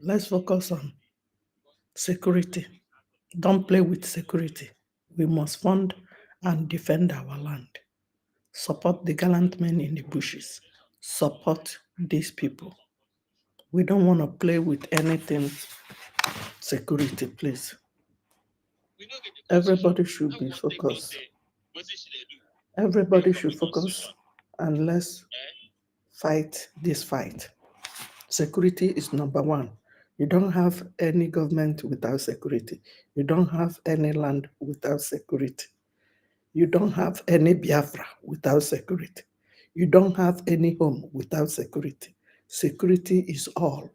Let's focus on security. Don't play with security. We must fund and defend our land. Support the gallant men in the bushes. Support these people. We don't want to play with anything security, please. Everybody should be focused. Everybody should focus and let's fight this fight. Security is number one. You don't have any government without security. You don't have any land without security. You don't have any Biafra without security. You don't have any home without security. Security is all.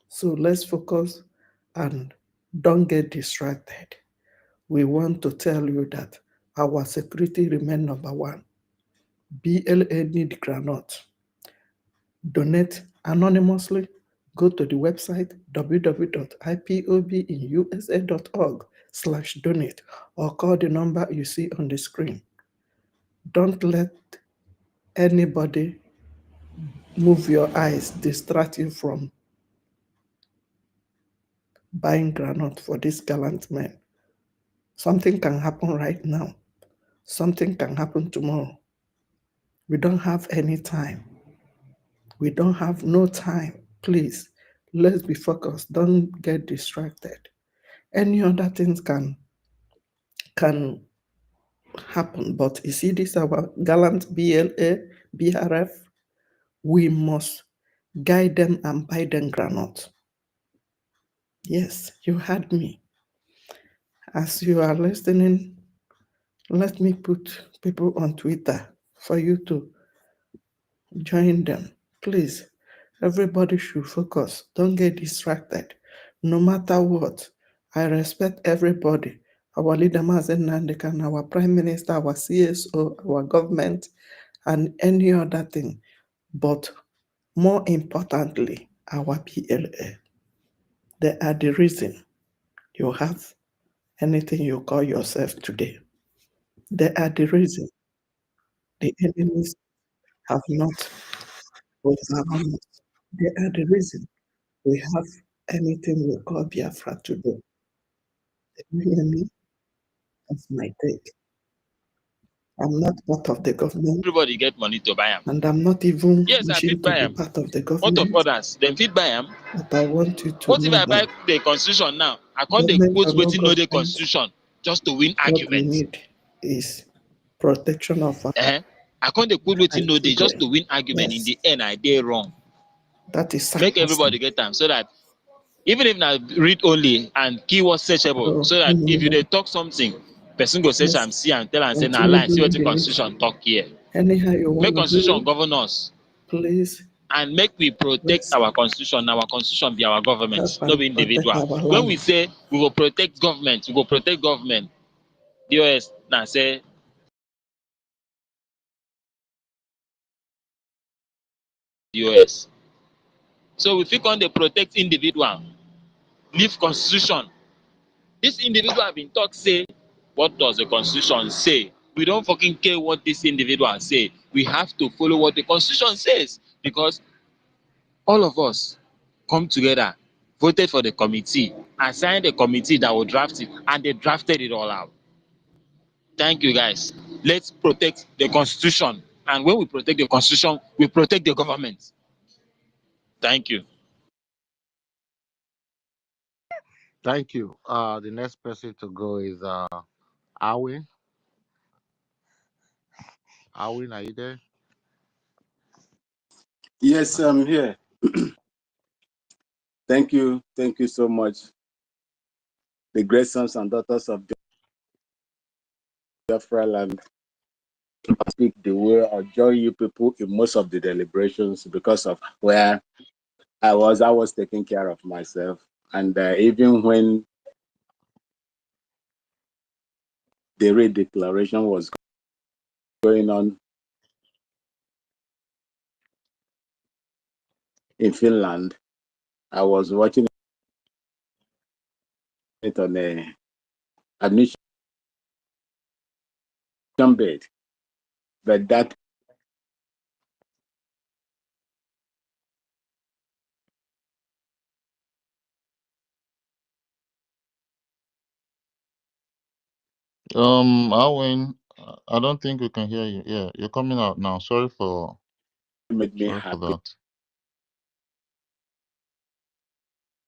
So let's focus and don't get distracted. We want to tell you that our security remains number one. BLA need granite. Donate anonymously. Go to the website www.ipobinusa.org/donate or call the number you see on the screen. Don't let anybody move your eyes, distract you from buying granite for this gallant man. Something can happen right now. Something can happen tomorrow. We don't have any time. We don't have no time. Please, let's be focused. Don't get distracted. Any other things can happen, but you see this our gallant BLA, BRF, we must guide them and buy them granite. Yes, you heard me. As you are listening, let me put people on Twitter for you to join them. Please, everybody should focus. Don't get distracted. No matter what, I respect everybody. Our leader, Mazen Nandekan, our prime minister, our CSO, our government, and any other thing. But more importantly, our PLA. They are the reason you have anything you call yourself today. They are the reason the enemies have not overrun us. They are the reason we have anything we call Biafra today. The enemy, that's my take. I'm not part of the government. Everybody get money to buy them. And I'm not even yes, wishing to be part of the government. What of others? They fit buy them. But I want you to What know if I buy that the constitution now? I can't government quote or no waiting know the government, constitution just to win what we arguments. need is protection of our I can't quote waiting know children. just to win argument. Yes. In the end, I did wrong. That is Make everybody get time so that even if I read only and keyword searchable, so that if you dey talk something, person go search and see and tell and say na lie. See what the constitution talk here. Anyhow you want Make to constitution do, govern us. please. And make we protect our constitution. Our constitution be our government, no be individual. When we say we will protect government, we will protect government. DOS now say DOS. So we fit on dey protect individual, leave constitution. This individual been talk say, what does the constitution say? We don't fucking care what this individual say. We have to follow what the constitution says, because all of us come together, voted for the committee, assigned a committee that will draft it, and they drafted it all out. Thank you, guys. Let's protect the constitution. And when we protect the constitution, we protect the government. Thank you. Thank you. The next person to go is Awin. Awin, are you there? Yes, I'm here. Thank you so much. The great sons and daughters of Biafra land speak the way or join you people in most of the deliberations because of where I was taking care of myself. And even when the re-declaration was going on in Finland, I was watching it on a admission bed. But that Alwyn, I don't think we can hear you. Yeah, you're coming out now. Sorry for happy that.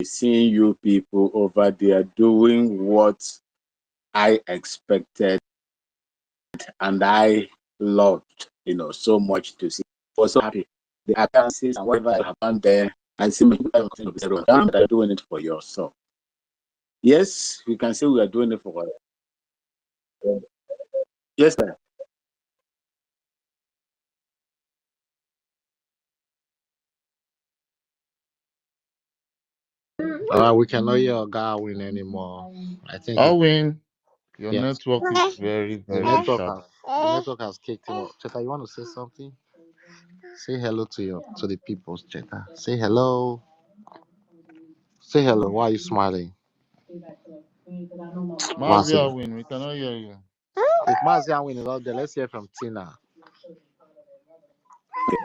seeing you people over there doing what I expected and I loved, so much to see. I was so happy. The appearances and whatever I have done there, and see me are doing it for yourself. Yes, we can say we are doing it for us. Yes, sir. We cannot hear Garwin anymore. I think Alwyn, your yes. network is very, very sharp. The network has kicked him out. Cheta, you want to say something? Say hello to the people, Cheta. Say hello. Say hello. Why are you smiling? Mazi Massive. Alwyn, we cannot hear you. If Maziawin is out there, let's hear from Tina.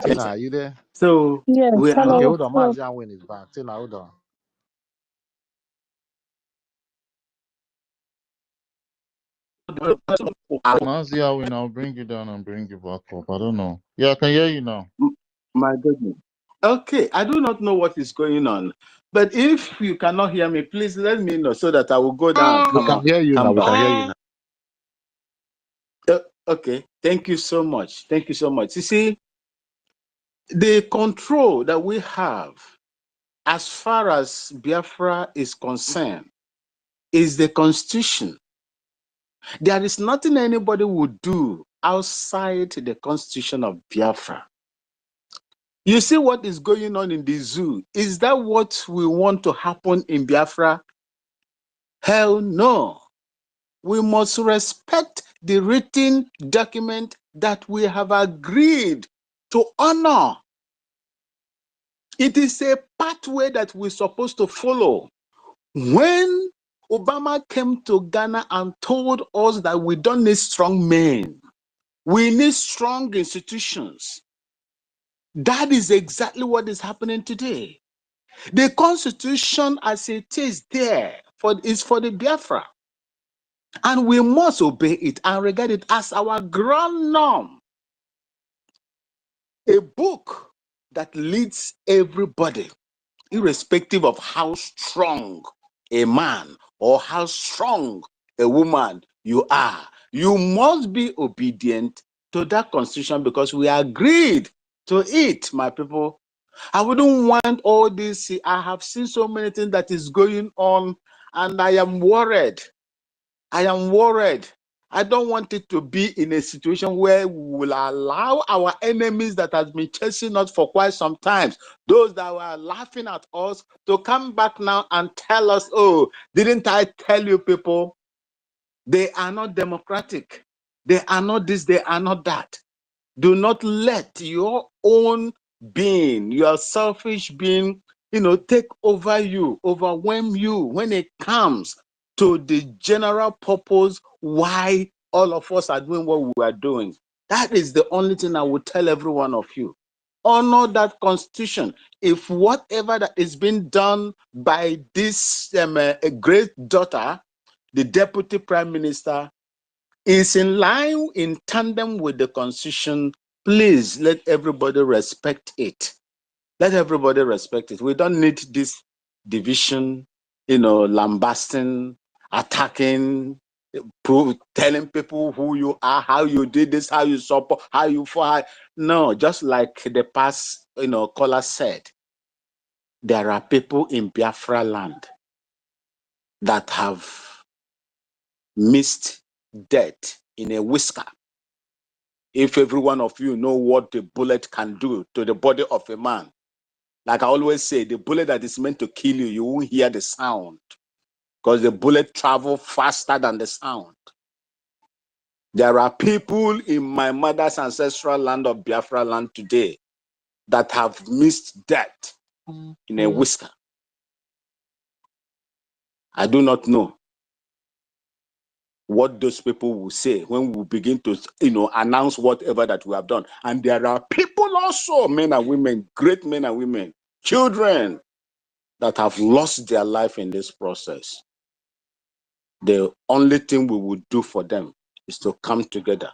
Tina, are you there? So Yes, we are Okay, hello. hold on. Maziawin is back. Tina, hold on. Mazi Alwyn, I'll bring you down and bring you back up. I don't know. Yeah, I can hear you now. My goodness. Okay, I do not know what is going on, but if you cannot hear me, please let me know so that I will go down and We can hear you now. come We back. can hear you now. Okay, thank you so much. Thank you so much. You see, the control that we have as far as Biafra is concerned is the Constitution. There is nothing anybody would do outside the Constitution of Biafra. You see what is going on in the zoo? Is that what we want to happen in Biafra? Hell no. We must respect the written document that we have agreed to honor. It is a pathway that we're supposed to follow. When Obama came to Ghana and told us that we don't need strong men, we need strong institutions. That is exactly what is happening today. The Constitution as it is there is for the Biafra. And we must obey it and regard it as our grand norm. A book that leads everybody, irrespective of how strong a man or how strong a woman you are. You must be obedient to that Constitution because we agreed to it, my people. I wouldn't want all this. I have seen so many things that is going on, and I am worried. I am worried. I don't want it to be in a situation where we will allow our enemies that has been chasing us for quite some time, those that were laughing at us, to come back now and tell us, oh, didn't I tell you people? They are not democratic. They are not this, they are not that. Do not let your own being, your selfish being, take over you, overwhelm you when it comes to the general purpose why all of us are doing what we are doing. That is the only thing I would tell every one of you. Honor that Constitution. If whatever that is being done by this great daughter, the Deputy Prime Minister, is in line, in tandem with the Constitution, please let everybody respect it. Let everybody respect it. We don't need this division, lambasting, attacking, telling people who you are, how you did this, how you support, how you fight. No, just like the past, caller said, there are people in Biafra land that have missed death in a whisker. If every one of you know what the bullet can do to the body of a man, like I always say, the bullet that is meant to kill you, you won't hear the sound because the bullet travels faster than the sound. There are people in my mother's ancestral land of Biafra land today that have missed death in a whisker. I do not know what those people will say when we begin to, announce whatever that we have done. And there are people also, men and women, great men and women, children that have lost their life in this process. The only thing we would do for them is to come together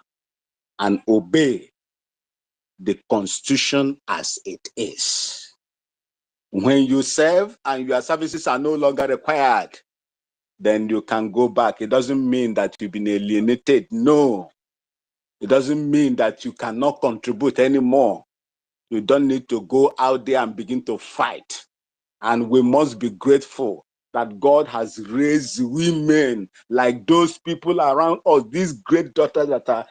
and obey the Constitution as it is. When you serve and your services are no longer required, then you can go back. It doesn't mean that you've been alienated. No. It doesn't mean that you cannot contribute anymore. You don't need to go out there and begin to fight. And we must be grateful that God has raised women like those people around us, these great daughters that are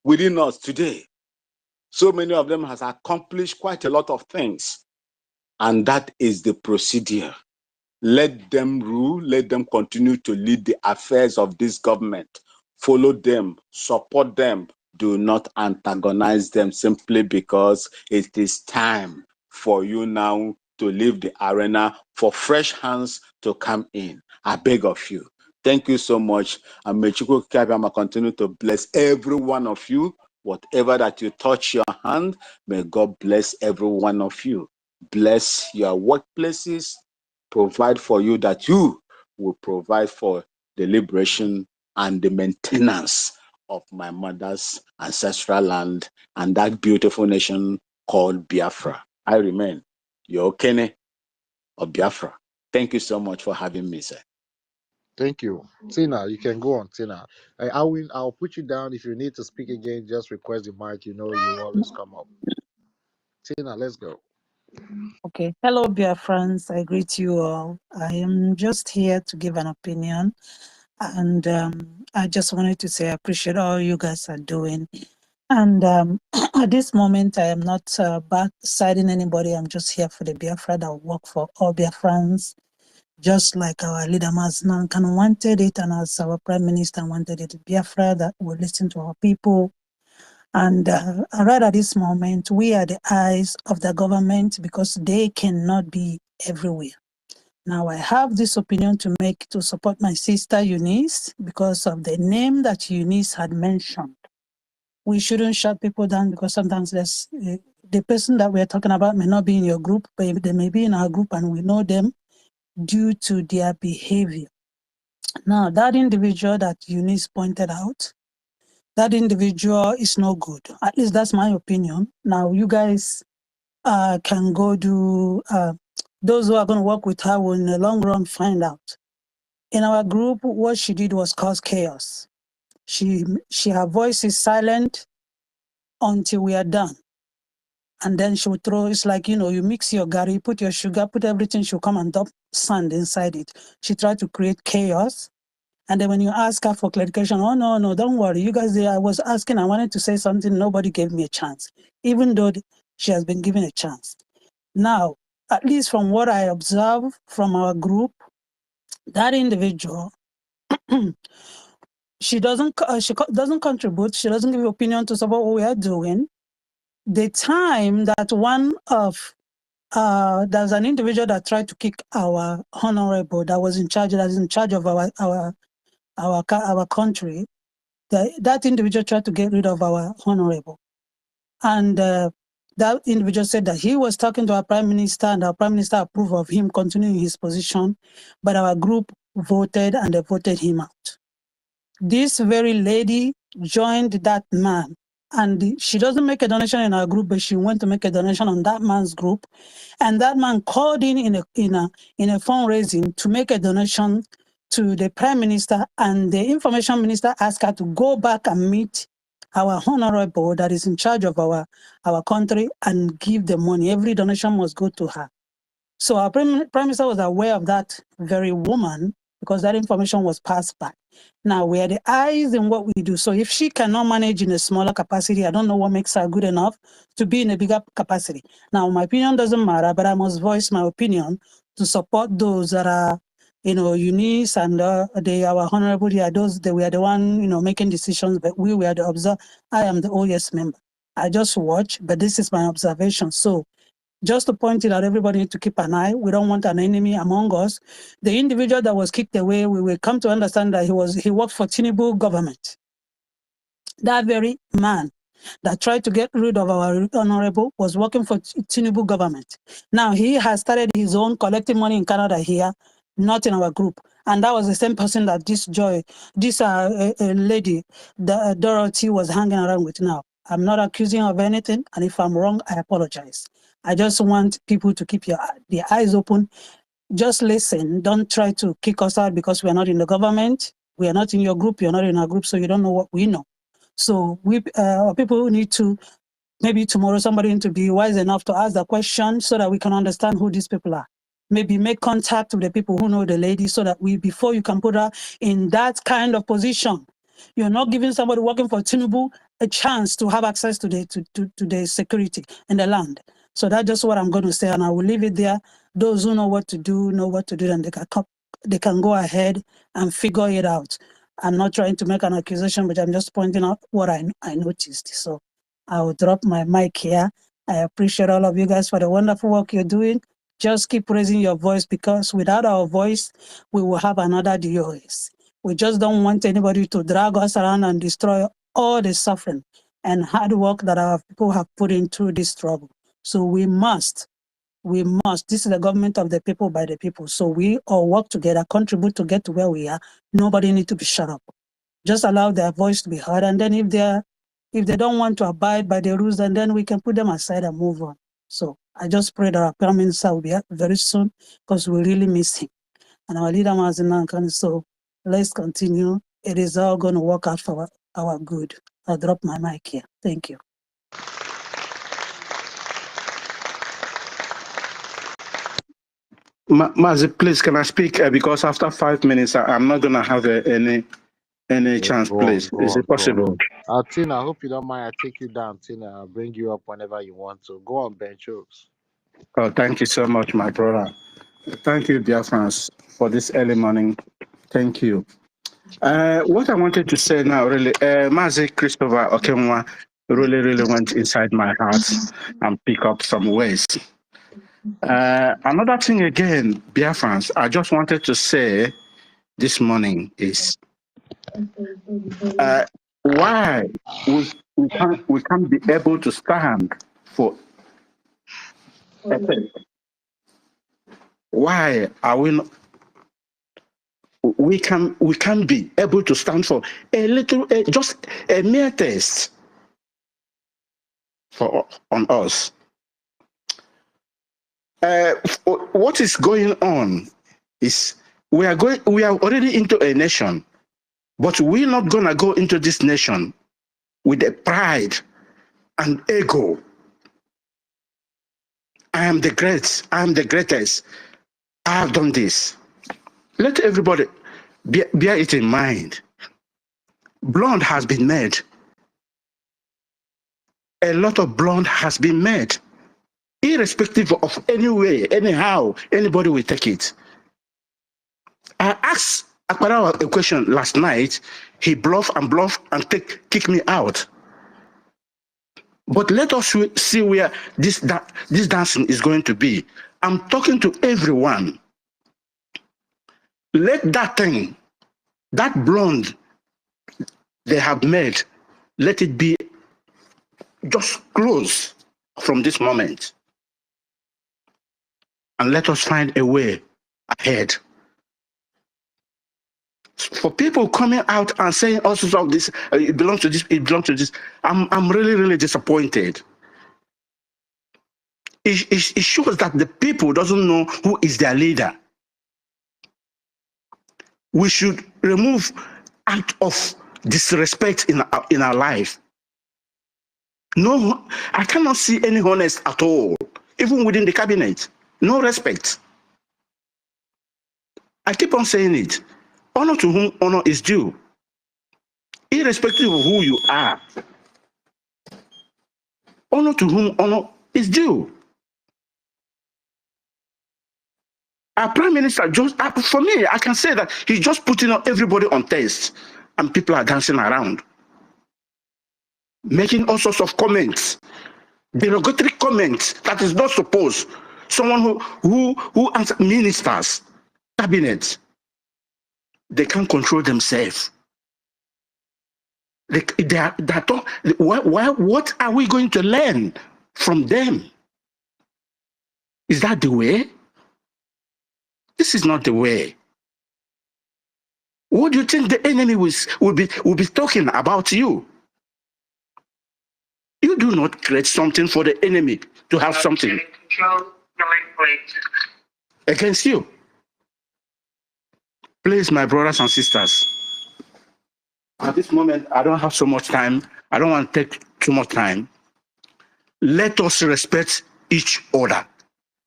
within us today. So many of them has accomplished quite a lot of things. And that is the procedure. Let them rule, let them continue to lead the affairs of this government. Follow them, support them. Do not antagonize them simply because it is time for you now to leave the arena for fresh hands to come in. I beg of you. Thank you so much. And may Chukwu Kabiyama continue to bless every one of you. Whatever that you touch your hand, may God bless every one of you. Bless your workplaces. Provide for you that you will provide for the liberation and the maintenance of my mother's ancestral land and that beautiful nation called Biafra. I remain your Okene of Biafra. Thank you so much for having me, sir. Thank you. Tina, you can go on, Tina. I'll put you down. If you need to speak again, just request the mic. You know you always come up. Tina, let's go. Okay. Hello, Biafrans. I greet you all. I am just here to give an opinion. And I just wanted to say I appreciate all you guys are doing. And at this moment, I am not backsiding anybody. I'm just here for the Biafra that work for all Biafrans, just like our leader Maznan wanted it, and as our Prime Minister wanted it, Biafra that will listen to our people. And right at this moment, we are the eyes of the government because they cannot be everywhere. Now, I have this opinion to make to support my sister Eunice because of the name that Eunice had mentioned. We shouldn't shut people down because sometimes the person that we're talking about may not be in your group, but they may be in our group and we know them due to their behavior. Now, that individual that Eunice pointed out, that individual is no good. At least that's my opinion. Now, you guys can go do, those who are going to work with her will in the long run find out. In our group, what she did was cause chaos. Her voice is silent until we are done. And then she would throw, it's like, you mix your gari, put your sugar, put everything, she'll come and dump sand inside it. She tried to create chaos. And then when you ask her for clarification, oh, no, don't worry. You guys, I was asking, I wanted to say something. Nobody gave me a chance, even though she has been given a chance. Now, at least from what I observe from our group, that individual, she doesn't contribute. She doesn't give opinion to support what we are doing. The time that there's an individual that tried to kick our honorable that is in charge of our country. That individual tried to get rid of our honorable. And that individual said that he was talking to our Prime Minister and our Prime Minister approved of him continuing his position, but our group voted and they voted him out. This very lady joined that man, and she doesn't make a donation in our group, but she went to make a donation on that man's group, and that man called in a fundraising to make a donation to the Prime Minister, and the Information Minister asked her to go back and meet our honorable that is in charge of our country and give the money. Every donation must go to her. So our Prime Minister was aware of that very woman because that information was passed back. Now we are the eyes in what we do. So if she cannot manage in a smaller capacity, I don't know what makes her good enough to be in a bigger capacity. Now my opinion doesn't matter, but I must voice my opinion to support those that are, Eunice and our honorable. They are those that we are the one, making decisions, but we were the observer. I am the OS member. I just watch, but this is my observation. So just to point it out, everybody needs to keep an eye. We don't want an enemy among us. The individual that was kicked away, we will come to understand that he worked for Tinubu government. That very man that tried to get rid of our honorable was working for Tinubu government. Now he has started his own collecting money in Canada here, not in our group. And that was the same person that this lady, Dorothy, was hanging around with now. I'm not accusing her of anything, and if I'm wrong, I apologize. I just want people to keep their eyes open. Just listen. Don't try to kick us out because we're not in the government. We are not in your group. You're not in our group, so you don't know what we know. So people need to, maybe tomorrow somebody need to be wise enough to ask the question so that we can understand who these people are. Maybe make contact with the people who know the lady so that before you can put her in that kind of position, you're not giving somebody working for Tinubu a chance to have access to the security in the land. So that's just what I'm going to say, and I will leave it there. Those who know what to do, and they can go ahead and figure it out. I'm not trying to make an accusation, but I'm just pointing out what I noticed. So I will drop my mic here. I appreciate all of you guys for the wonderful work you're doing. Just keep raising your voice, because without our voice, we will have another DOS. We just don't want anybody to drag us around and destroy all the suffering and hard work that our people have put into this struggle. So we must, this is the government of the people, by the people. So we all work together, contribute to get to where we are. Nobody needs to be shut up. Just allow their voice to be heard. And then if they don't want to abide by the rules, and then we can put them aside and move on. So I just pray that our Prime Minister will be here very soon, because we really miss him. And our leader, Mazinankan. So let's continue. It is all going to work out for our good. I'll drop my mic here. Thank you. Mazi, please, can I speak? Because after 5 minutes, I'm not going to have any chance, please. Is it possible? Tina, I hope you don't mind. I take you down, Tina. I'll bring you up whenever you want to. Go on, Ben Chooks. Oh, thank you so much, my brother. Thank you, Biafrans, for this early morning. Thank you. What I wanted to say now, really, Mazi Christopher Okenwa really went inside my heart and pick up some ways. Another thing again, Biafrans, I just wanted to say this morning is why we can't be able to stand for effect. Why are we not? We can be able to stand for a little, just a mere test on us. What is going on is we are already into a nation, but we're not gonna go into this nation with a pride and ego. I am the greatest. I have done this. Let everybody bear it in mind. Blood has been made. A lot of blood has been made. Irrespective of any way, anyhow, anybody will take it. I asked Akbarawa a question last night. He bluffed and kicked me out. But let us see where this dancing is going to be. I'm talking to everyone. Let that thing, that blonde they have made, let it be just close from this moment. And let us find a way ahead. For people coming out and saying all sorts of this, it belongs to this, it belongs to this, I'm really disappointed. It shows that the people doesn't know who is their leader. We should remove act of disrespect in our life. No, I cannot see any honest at all, even within the cabinet. No respect. I keep on saying it. Honor to whom honor is due, irrespective of who you are. Honor to whom honor is due. Our Prime Minister, just for me, I can say that he's just putting everybody on test, and people are dancing around, making all sorts of comments, derogatory comments that is not supposed. Someone who answers ministers, cabinet, they can't control themselves. What are we going to learn from them? Is that the way? This is not the way. What do you think the enemy will be talking about you? You do not create something for the enemy to have something against you. Please, my brothers and sisters, at this moment, I don't have so much time. I don't want to take too much time. Let us respect each other.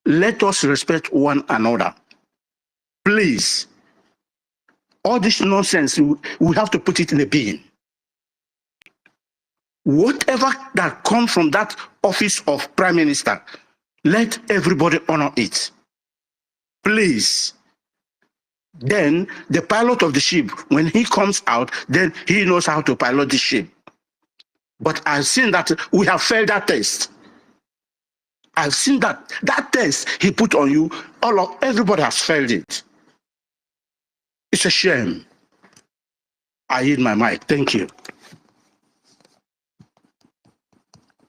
Let us respect one another. Please. All this nonsense, we have to put it in the bin. Whatever that comes from that office of Prime Minister, let everybody honor it. Please. Then the pilot of the ship, when he comes out, then he knows how to pilot the ship. But I've seen that we have failed that test. I've seen that test he put on you, everybody has failed it. It's a shame. I yield my mic. Thank you.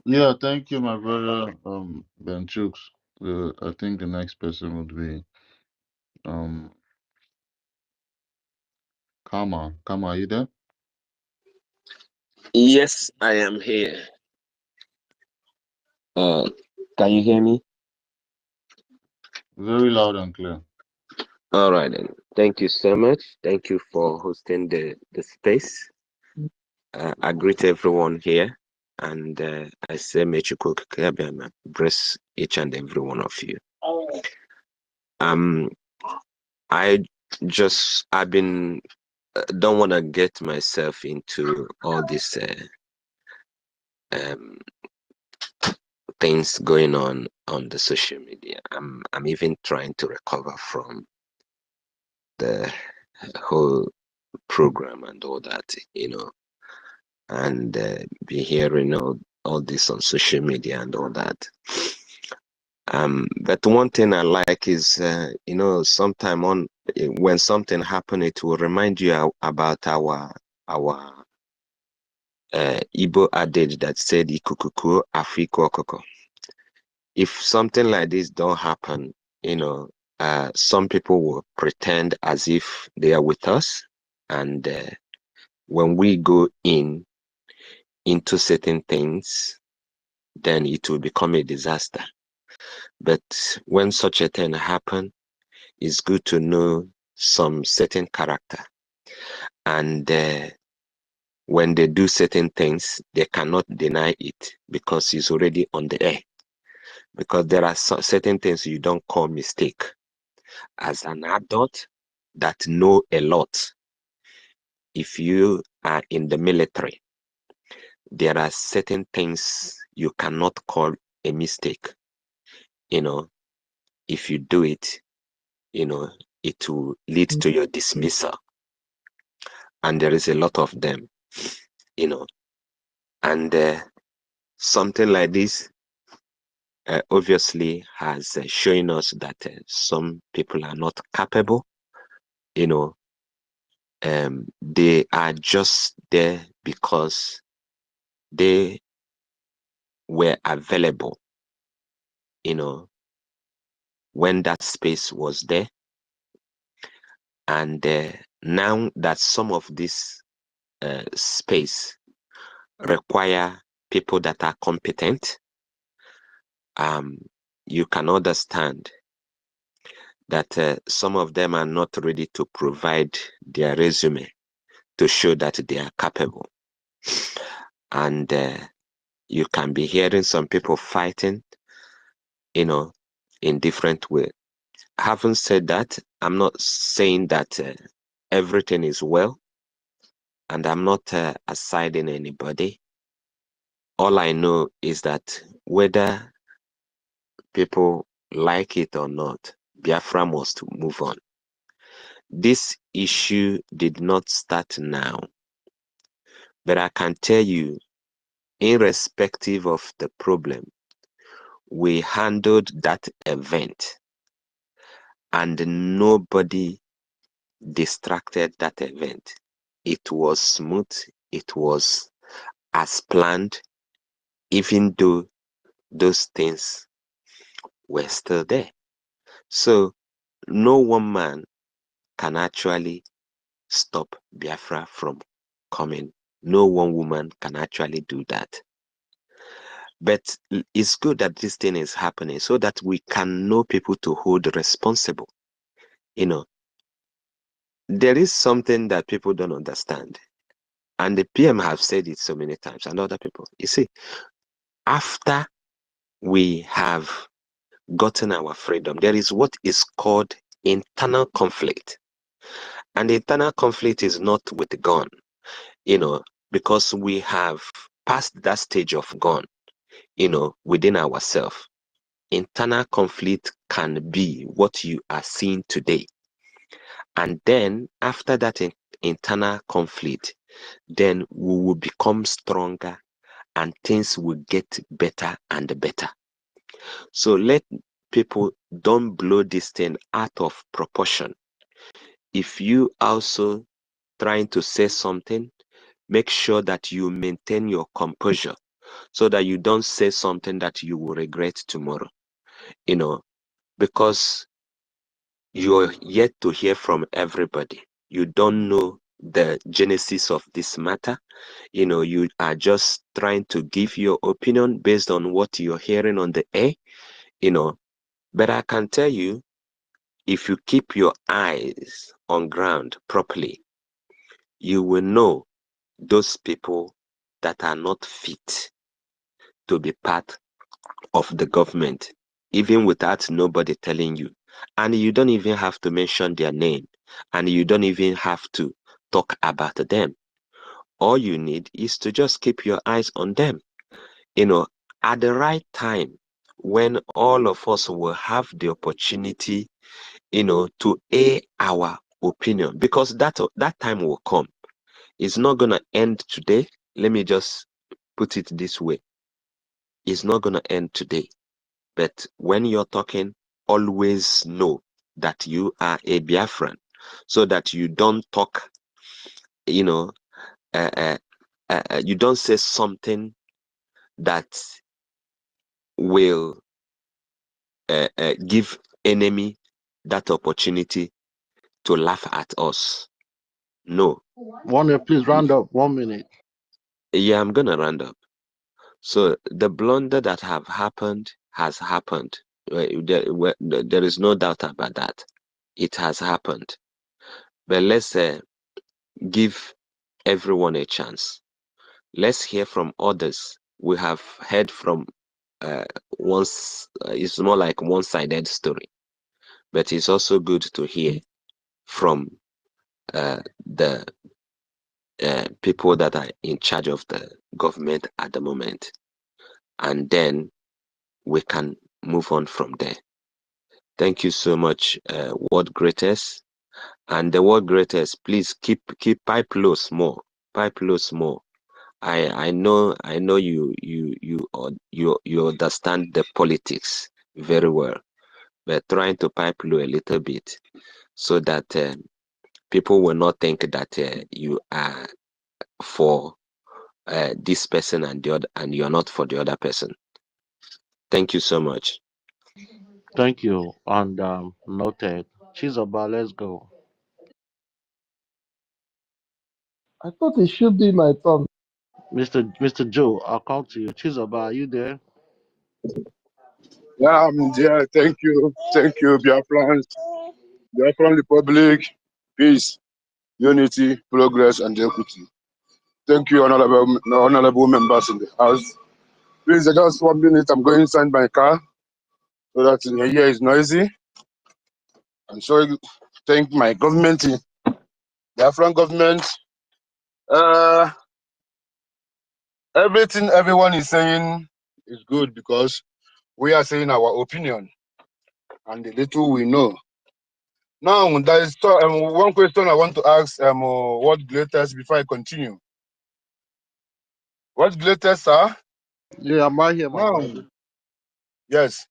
Yeah, thank you, my brother, Ben Chooks. I think the next person would be Kama. Kama, are you there? Yes, I am here. Can you hear me? Very loud and clear. All right, then. Thank you so much. Thank you for hosting the space. I greet everyone here, and I say, may Chukwu bless each and every one of you. I've been don't want to get myself into all this things going on the social media. I'm even trying to recover from the whole program and all that, and be hearing all this on social media and all that. But one thing I like is, sometime when something happen, it will remind you about our Igbo adage that said, "Ikukuku afiko okoko." If something like this don't happen, some people will pretend as if they are with us, and when we go into certain things, then it will become a disaster. But when such a thing happen, it's good to know some certain character, and when they do certain things, they cannot deny it because it's already on the air. Because there are certain things you don't call mistake. As an adult that know a lot, if you are in the military, there are certain things you cannot call a mistake. If you do it, it will lead to your dismissal. And there is a lot of them, and something like this obviously has shown us that some people are not capable. They are just there because they were available, when that space was there. And now that some of this space require people that are competent, you can understand that some of them are not ready to provide their resume to show that they are capable. And you can be hearing some people fighting, in different ways. Having said that, I'm not saying that everything is well, and I'm not assiding anybody. All I know is that whether people like it or not, Biafra must move on. This issue did not start now, but I can tell you, irrespective of the problem, we handled that event and nobody distracted that event. It was smooth, it was as planned, even though those things were still there. So no one man can actually stop Biafra from coming. No one woman can actually do that. But it's good that this thing is happening so that we can know people to hold responsible. You know, there is something that people don't understand. And the PM have said it so many times, and other people. You see, after we have gotten our freedom, there is what is called internal conflict. And the internal conflict is not with the gun, you know, because we have passed that stage of gun, you know, within ourselves. Internal conflict can be what you are seeing today. And then after that internal conflict, then we will become stronger and things will get better and better. So let people don't blow this thing out of proportion. If you also trying to say something, make sure that you maintain your composure so that you don't say something that you will regret tomorrow, you know, because you're yet to hear from everybody. You don't know the genesis of this matter. You know, you are just trying to give your opinion based on what you're hearing on the air, you know. But I can tell you, if you keep your eyes on ground properly, you will know those people that are not fit to be part of the government, even without nobody telling you. And you don't even have to mention their name, and you don't even have to talk about them. All you need is to just keep your eyes on them. You know, at the right time, when all of us will have the opportunity, you know, to air our opinion, because that time will come. It's not going to end today. Let me just put it this way. It's not going to end today. But when you're talking, always know that you are a Biafran so that you don't talk, you know, you don't say something that will give enemy that opportunity to laugh at us. No. Warner, please round up 1 minute. Yeah, I'm going to round up. So the blunder that have happened has happened. There is no doubt about that. It has happened. But let's give everyone a chance. Let's hear from others. We have heard from it's more like one-sided story, but it's also good to hear from the people that are in charge of the government at the moment, and then we can move on from there. Thank you so much, World Greatest. And the World Greatest, please keep pipe low small. Pipe low small. I know you understand the politics very well, but trying to pipe low a little bit so that people will not think that you are for this person and the other, and you're not for the other person. Thank you so much. Thank you. And noted. Chizoba, let's go. I thought it should be my turn. Mr. Joe, I'll come to you. Chizoba, are you there? Yeah, I'm there. Thank you. Thank you, Biafrans. Biafran Republic, peace, unity, progress, and equity. Thank you, honorable members in the House. Please, just 1 minute. I'm going inside my car so that here is noisy. I'm sorry. Thank my government, Biafran government. Everything everyone is saying is good because we are saying our opinion and the little we know. Now, there is one question I want to ask what greatest before I continue. What greatest, sir? Yeah, I'm right here, my Now, brother. yes.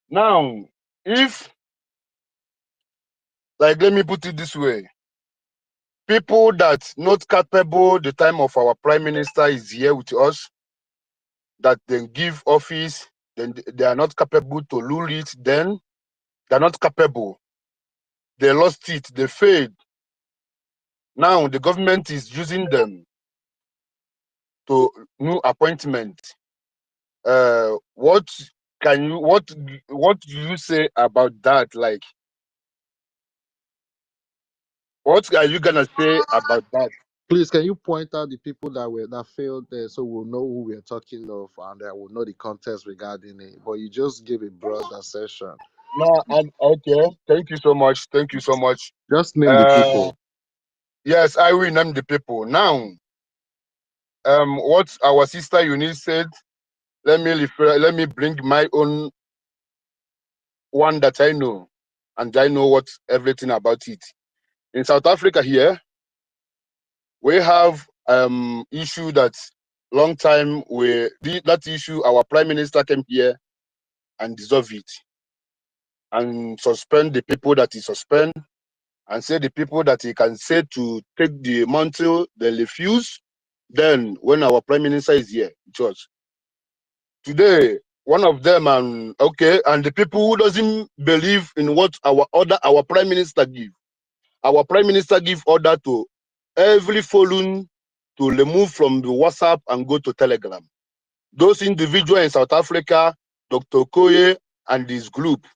Now, if, like, let me put it this way, people that not capable the time of our prime minister is here with us, that they give office, then they are not capable to rule it, then they're not capable. They lost it, they failed. Now the government is using them to new appointment. What do you say about that? Like, what are you gonna say about that? Please, can you point out the people that failed there so we'll know who we're talking of and we'll know the context regarding it? But you just gave a broad assertion. No, and okay. Thank you so much. Thank you so much. Just name the people. Yes, I will name the people. Now, what our sister Eunice said, let me bring my own one that I know, and I know what everything about it. In South Africa here, we have issue that long time that issue our prime minister came here and dissolve it and suspend the people that he suspend and say the people that he can say to take the mantle they refuse. Then when our prime minister is here, George, today one of them and the people who doesn't believe in what our prime minister give. Our prime minister give order to every phone to remove from the WhatsApp and go to Telegram. Those individuals in South Africa, Dr. Koye and his group,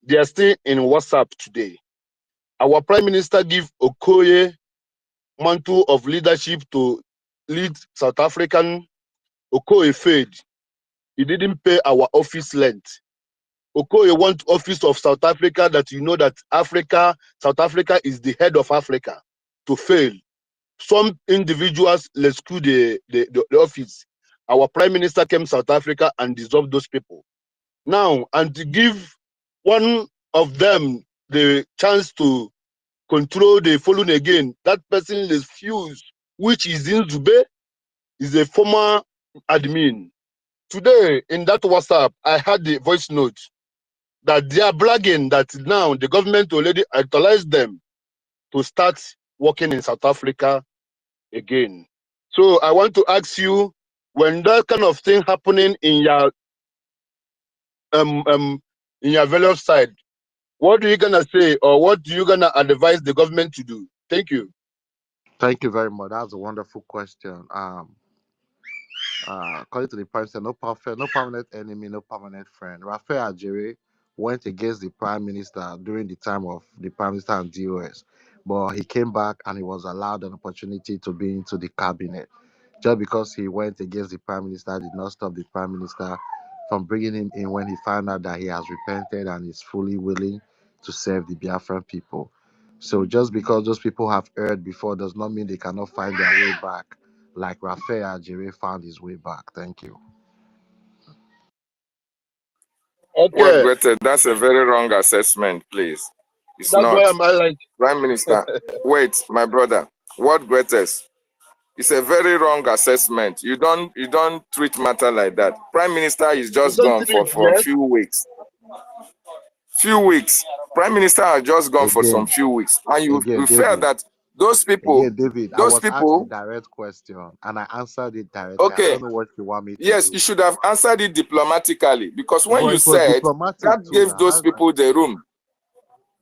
they are still in WhatsApp today. Our prime minister give Okoye mantle of leadership to lead South African. Okoye failed. He didn't pay our office rent. Okoye want office of South Africa that you know that South Africa is the head of Africa to fail. Some individuals rescue the office. Our prime minister came to South Africa and dissolved those people. Now, and to give one of them the chance to control the following again, that person refused, which is in Zube, is a former admin. Today, in that WhatsApp, I had the voice note that they are bragging that now the government already authorized them to start working in South Africa again. So I want to ask you, when that kind of thing happening in your various side, what are you gonna say, or what do you gonna advise the government to do? Thank you. Thank you very much. That's a wonderful question. According to the person, no permanent enemy, no permanent friend. Raphael Ajere went against the prime minister during the time of the prime minister and DOS, but he came back and he was allowed an opportunity to be into the cabinet. Just because he went against the prime minister did not stop the prime minister from bringing him in when he found out that he has repented and is fully willing to serve the Biafran people. So just because those people have erred before does not mean they cannot find their way back, like Raphael Ajere found his way back. Thank you. Okay. Well, that's a very wrong assessment, please. It's That's not. why I'm like Prime Minister, wait, my brother. What greatest? It's a very wrong assessment. You don't treat matter like that. Prime Minister is just gone for a yes. few weeks. Few weeks. Prime Minister has just gone for some Again, few weeks. And you felt David, that those people, again, David, I those was asked a people, direct question and I answered it directly. I okay, don't know what you want me to yes, do. you should have answered it diplomatically, because when But you it was said diplomatic that too gave now. those people the room,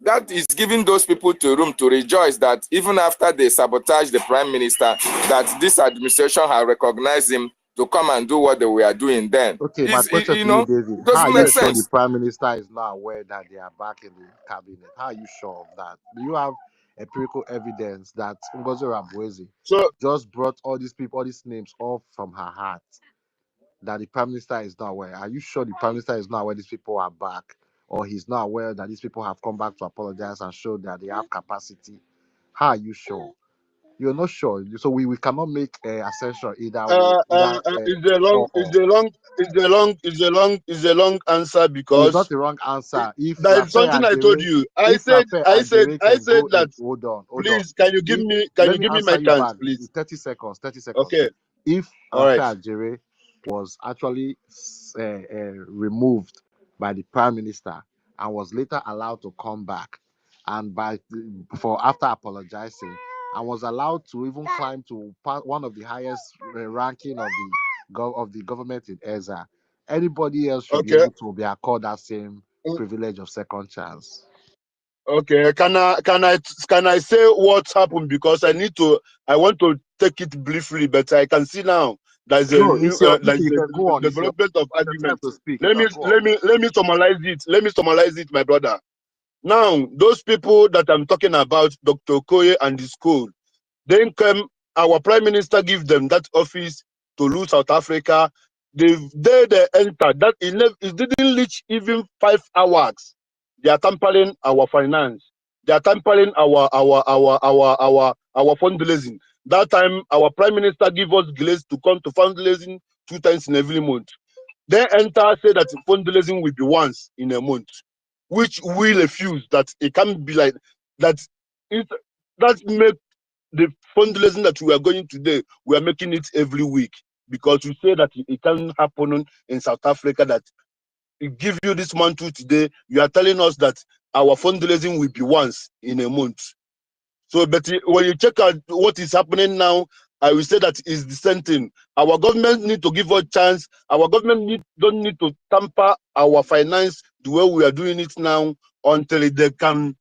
that is giving those people to room to rejoice that even after they sabotage the prime minister, that this administration has recognized him to come and do what they were doing then. Okay, my question You to you, know, David, it how are doesn't you make sure the sense. prime minister is not aware that they are back in the cabinet? How are you sure of that? Do you have empirical evidence that Ngozi Ramwezi just brought all these people, all these names off from her heart, that the prime minister is not aware? Are you sure the prime minister is not aware these people are back, or he's not aware that these people have come back to apologize and show that they have capacity? How are you sure? You're not sure, so we cannot make a assertion either way. It's a long answer It's because not the wrong answer. If there is Raphael something I told Ajere, you. if Raphael Ajere I can said go that. in, hold on. Please, can you give Let me me answer my you chance, back. please? 30 seconds. 30 seconds. Okay. If All right. Raphael Ajere was actually removed by the prime minister and was later allowed to come back, and after apologizing, and was allowed to even climb to one of the highest ranking of the government in EZA, anybody else should be able to be accorded that same privilege of second chance. Okay, can I say what happened, because I want to take it briefly, but I can see now there's a No, new it's your there's you can go the on. It's your development of time argument. to speak. You can go on. Let me summarize it. Let me summarize it, my brother. Now, those people that I'm talking about, Dr. Okoye and the school, then came our prime minister give them that office to lose South Africa. They entered that it didn't reach even 5 hours. They are tampering our finance. They are tampering our fundraising. That time our prime minister give us grace to come to fundraising 2 times in every month. They enter say that fundraising will be once in a month, which we refuse. That it can't be like that. That make the fundraising that we are going today, we are making it every week, because we say that it can happen in South Africa, that it give you this mantle today, you are telling us that our fundraising will be once in a month. So, but when you check out what is happening now, I will say that is the same thing. Our government need to give us chance. Our government don't need to tamper our finance the way we are doing it now, until they can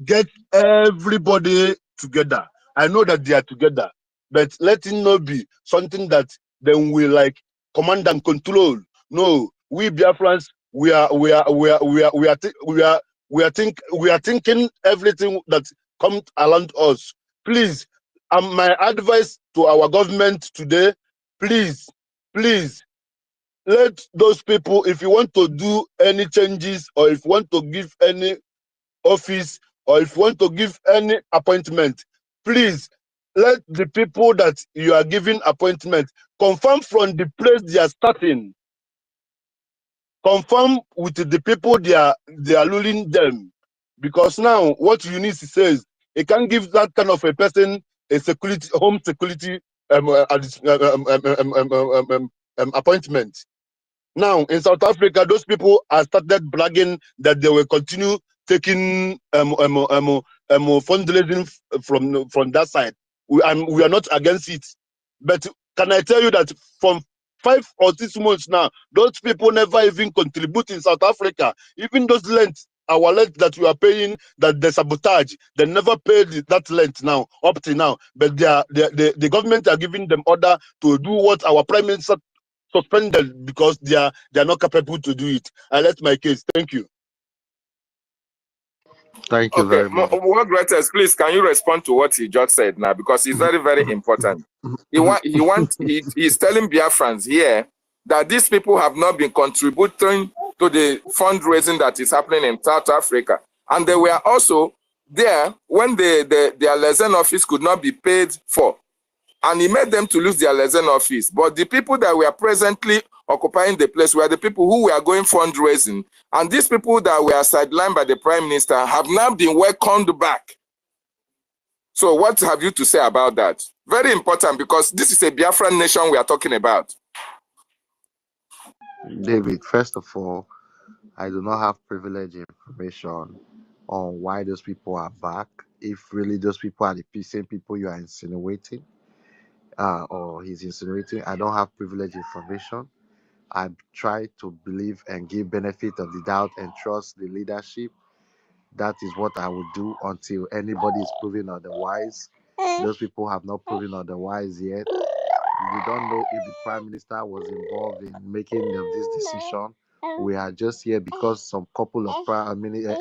get everybody together. I know that they are together, but let it not be something that then we like command and control. No, we Biafrans, we are thinking everything that comes around us. Please, my advice to our government today, please, let those people, if you want to do any changes, or if you want to give any office, or if you want to give any appointment, please let the people that you are giving appointment confirm from the place they are starting, confirm with the people they are ruling them. Because now what you need to say is, it can give that kind of a person a security, home security appointment. Now, in South Africa, those people have started bragging that they will continue taking fundraising from that side. We are not against it. But can I tell you that from 5 or 6 months now, those people never even contribute in South Africa. Even those rent, our rent that we are paying, that they sabotage, they never paid that rent now, up to now. But the government are giving them order to do what our prime minister suspended, because they are not capable to do it. I let my case. Thank you. Thank you Okay, very much. what greatest, please, can you respond to what he just said now? Because it's very, very important. He's telling Biafrans here that these people have not been contributing to the fundraising that is happening in South Africa. And they were also there when their liaison office could not be paid for. And he made them to lose their liaison office. But the people that were presently occupying the place were the people who were going fundraising. And these people that were sidelined by the prime minister have now been welcomed back. So what have you to say about that? Very important, because this is a Biafran nation we are talking about. David, first of all, I do not have privileged information on why those people are back. If really those people are the same people you are insinuating, or he's insinuating, I don't have privileged information. I try to believe and give benefit of the doubt and trust the leadership. That is what I would do until anybody is proven otherwise. Those people have not proven otherwise yet. We don't know if the prime minister was involved in making of this decision. We are just here because some couple of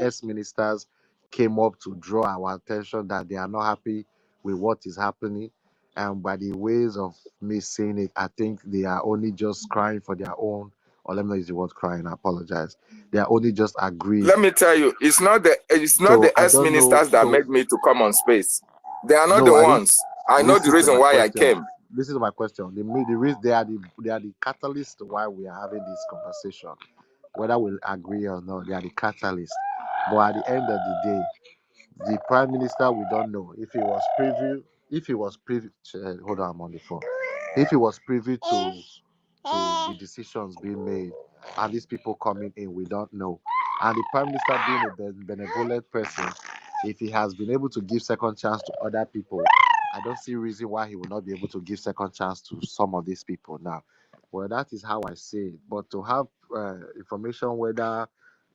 ex-ministers came up to draw our attention that they are not happy with what is happening. And by the ways of me saying it, I think they are only just crying for their own, or let me not use the word crying, I apologize. They are only just agreed. Let me tell you, it's not the ex-ministers that made me to come on space. They are not the ones. I know the reason why I came. This is my question. The reason they are the catalyst why we are having this conversation. Whether we agree or not, they are the catalyst. But at the end of the day, the prime minister, we don't know if he was privy. Hold on, I'm on the phone. If he was privy to the decisions being made and these people coming in, we don't know. And the prime minister being a benevolent person, if he has been able to give second chance to other people, I don't see reason why he will not be able to give second chance to some of these people now. Well, that is how I see it. But to have information whether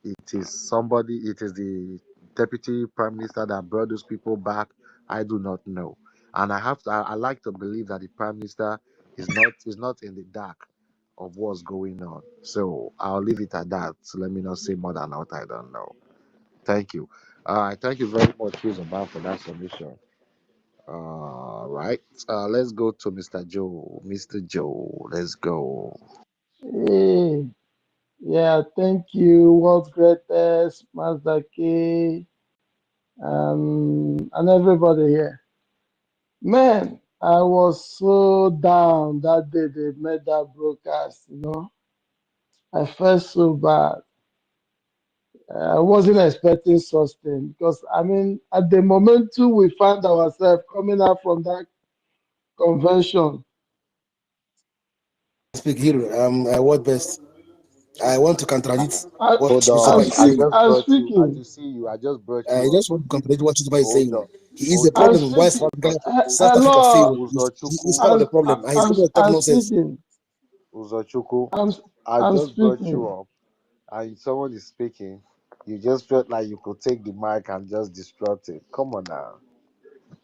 it is the deputy prime minister that brought those people back, I do not know. And I like to believe that the prime minister is not in the dark of what's going on. So I'll leave it at that. So let me not say more than what I don't know. Thank you. Thank you very much, Chizabah, for that submission. Right. Let's go to Mr. Joe. Mr. Joe, let's go. Hey, yeah, thank you, world's greatest, Master K, and everybody here. Man, I was so down that day they made that broadcast, you know. I felt so bad. I wasn't expecting such thing because, I mean, at the moment too, we found ourselves coming out from that convention. Speak here. What best? I want to contradict I, what Hold Chizoba on. is I saying. just I'm brought you. I speaking. to see you. I just brought I you up. just want to contradict what Chizoba is Hold saying. on. He is the Hold I'm on. problem. Why South speaking. Africa, South Africa Hello. failed? He's part of the I'm, problem, and he's I'm, going to talk I'm nonsense. speaking. Uzochukwu, I'm, I I'm just brought you speaking. up, and someone is speaking. You just felt like you could take the mic and just disrupt it. Come on now,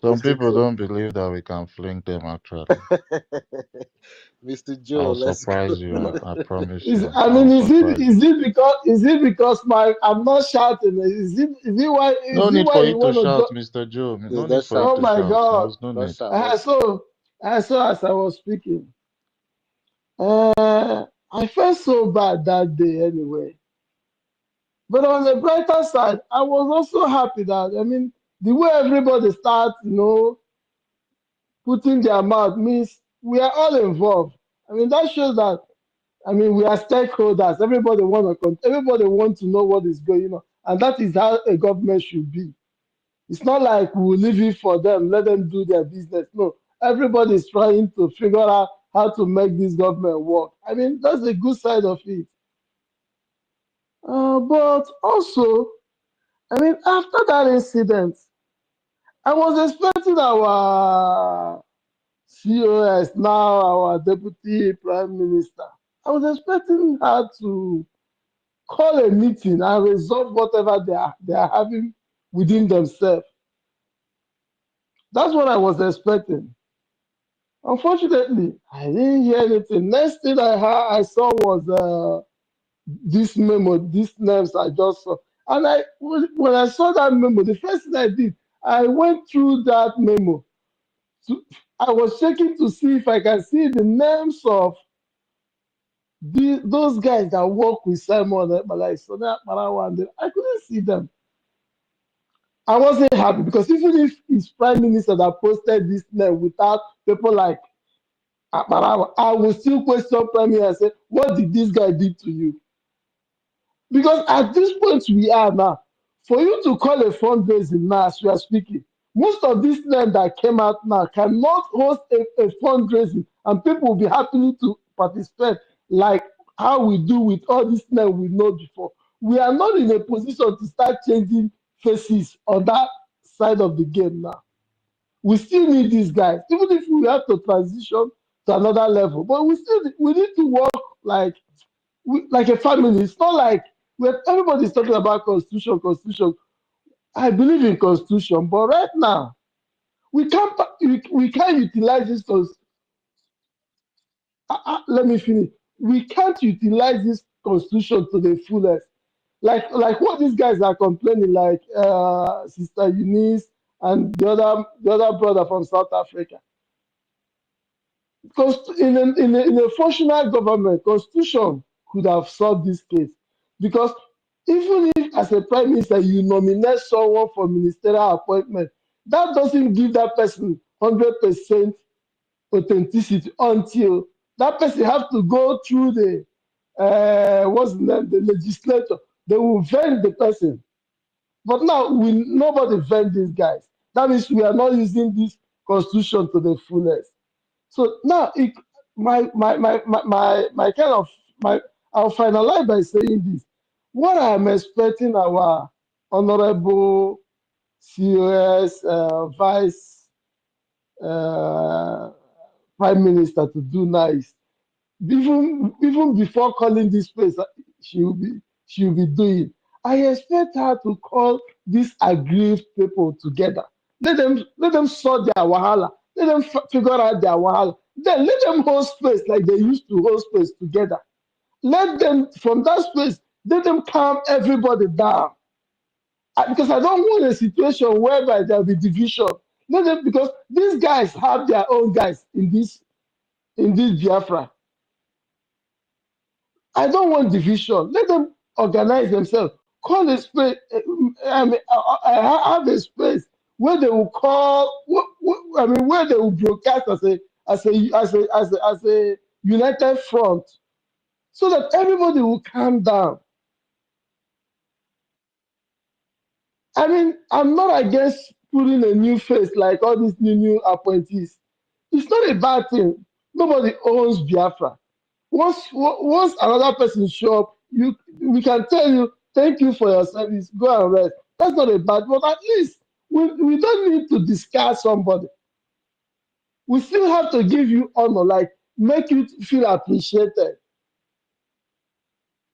Some Mr. people Joe. don't believe that we can fling them actually. Mr. Joe, I'll let's go. surprise you. I promise Is you. I mean, I'll surprise you. is it because my I'm not shouting? Is No it need why for you you to want to shout, go? Mr. Joe. Please, No need let's for you shout. Oh to my shout. God! There's no Let's need. shout. Let's. I saw as I was speaking. I felt so bad that day anyway. But on the brighter side, I was also happy that, I mean, the way everybody starts, you know, putting their mouth means we are all involved. I mean, that shows that, I mean, we are stakeholders. Everybody wants to know what is going on, and that is how a government should be. It's not like we'll leave it for them, let them do their business. No, everybody is trying to figure out how to make this government work. I mean, that's the good side of it. But also, I mean, after that incident, I was expecting our COS, now our Deputy Prime Minister, I was expecting her to call a meeting and resolve whatever they are having within themselves. That's what I was expecting. Unfortunately, I didn't hear anything. Next thing I saw was this memo, these names I just saw. And when I saw that memo, the first thing I did, I went through that memo. I was checking to see if I can see the names of those guys that work with Simon, like Sonia Marawa, and I couldn't see them. I wasn't happy because even if it's prime minister that posted this name without people like Akparawa, I will still question prime minister and say, what did this guy do to you? Because at this point we are now, for you to call a fundraising now as we are speaking, most of these names that came out now cannot host a fundraising and people will be happy to participate like how we do with all these names we know before. We are not in a position to start changing faces on that side of the game now. We still need these guys, even if we have to transition to another level. But we need to work like like a family. It's not like when everybody's talking about constitution, constitution. I believe in constitution, but right now we can't utilize this. Let me finish. We can't utilize this constitution to the fullest. Like what these guys are complaining, like Sister Eunice and the other brother from South Africa. Because in a functional government, constitution could have solved this case. Because even if, as a prime minister, you nominate someone for ministerial appointment, that doesn't give that person 100% authenticity until that person have to go through the what's the name, the legislature. They will vet the person. But now nobody vet these guys. That means we are not using this constitution to the fullest. So now, my kind of my I'll finalize by saying this. What I'm expecting our honorable COS vice uh, prime minister to do now is even before calling this place, she will be doing. I expect her to call these aggrieved people together. Let them sort their wahala. Let them figure out their wahala. Then let them hold space like they used to hold space together. Let them, from that space, let them calm everybody down. Because I don't want a situation whereby there'll be division. Let them, because these guys have their own guys in this Biafra. I don't want division. Let them organize themselves. Call a space. I have a space where they will call. Where they will broadcast as a united front, so that everybody will calm down. I mean, I'm not against putting a new face like all these new appointees. It's not a bad thing. Nobody owns Biafra. Once another person show up, we can tell you, thank you for your service, go and rest. That's not a bad, but at least we don't need to discard somebody. We still have to give you honor, like make you feel appreciated.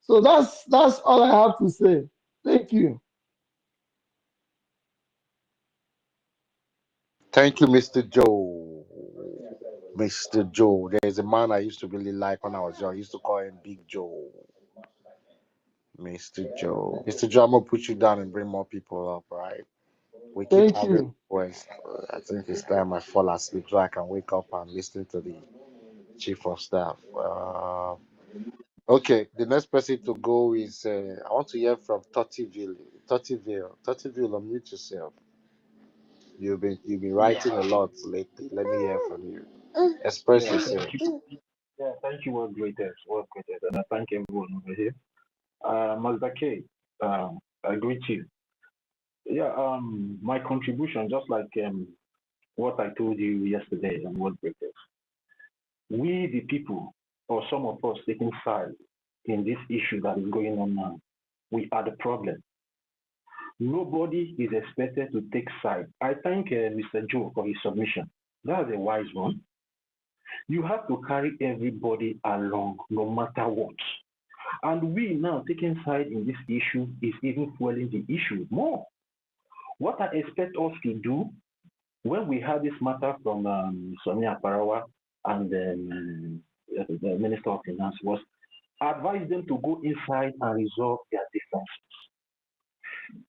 So that's all I have to say. Thank you. Thank you, Mr. Joe. Mr. Joe. There's a man I used to really like when I was young. I used to call him Big Joe. Mr. Joe. Mr. Joe, I'm gonna put you down and bring more people up, right? We keep Thank having you. requests. I think it's time I fall asleep so I can wake up and listen to the chief of staff. Okay, the next person to go is I want to hear from Tottiville. Tottiville, unmute yourself. You've been writing a lot lately. Let me hear from you. Express Yeah, yourself. thank you. Yeah, thank you, world greatest, and I thank everyone over here. Mazda K, I greet you. Yeah, my contribution, just like what I told you yesterday on world greatest. We, the people, or some of us taking side in this issue that is going on now, we are the problem. Nobody is expected to take side. I thank Mr. Joe for his submission. That's a wise one. You have to carry everybody along, no matter what. And we now taking side in this issue is even fueling the issue more. What I expect us to do when we had this matter from Sonia Parawa and the Minister of Finance was advise them to go inside and resolve their differences.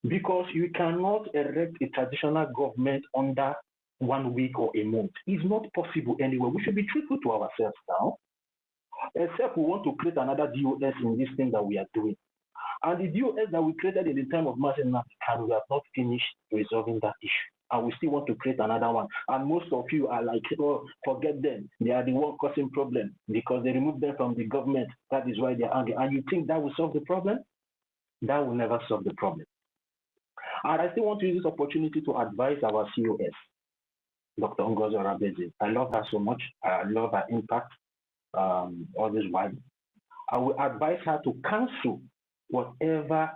Because you cannot erect a traditional government under 1 week or a month. It's not possible anyway. We should be truthful to ourselves now, except we want to create another DOS in this thing that we are doing. And the DOS that we created in the time of Martin and we have not finished resolving that issue. And we still want to create another one. And most of you are like, oh, forget them. They are the one causing problem because they removed them from the government. That is why they're angry. And you think that will solve the problem? That will never solve the problem. And I still want to use this opportunity to advise our COS, Dr. Ngozi Orabeze. I love her so much. I love her impact all this while. I will advise her to cancel whatever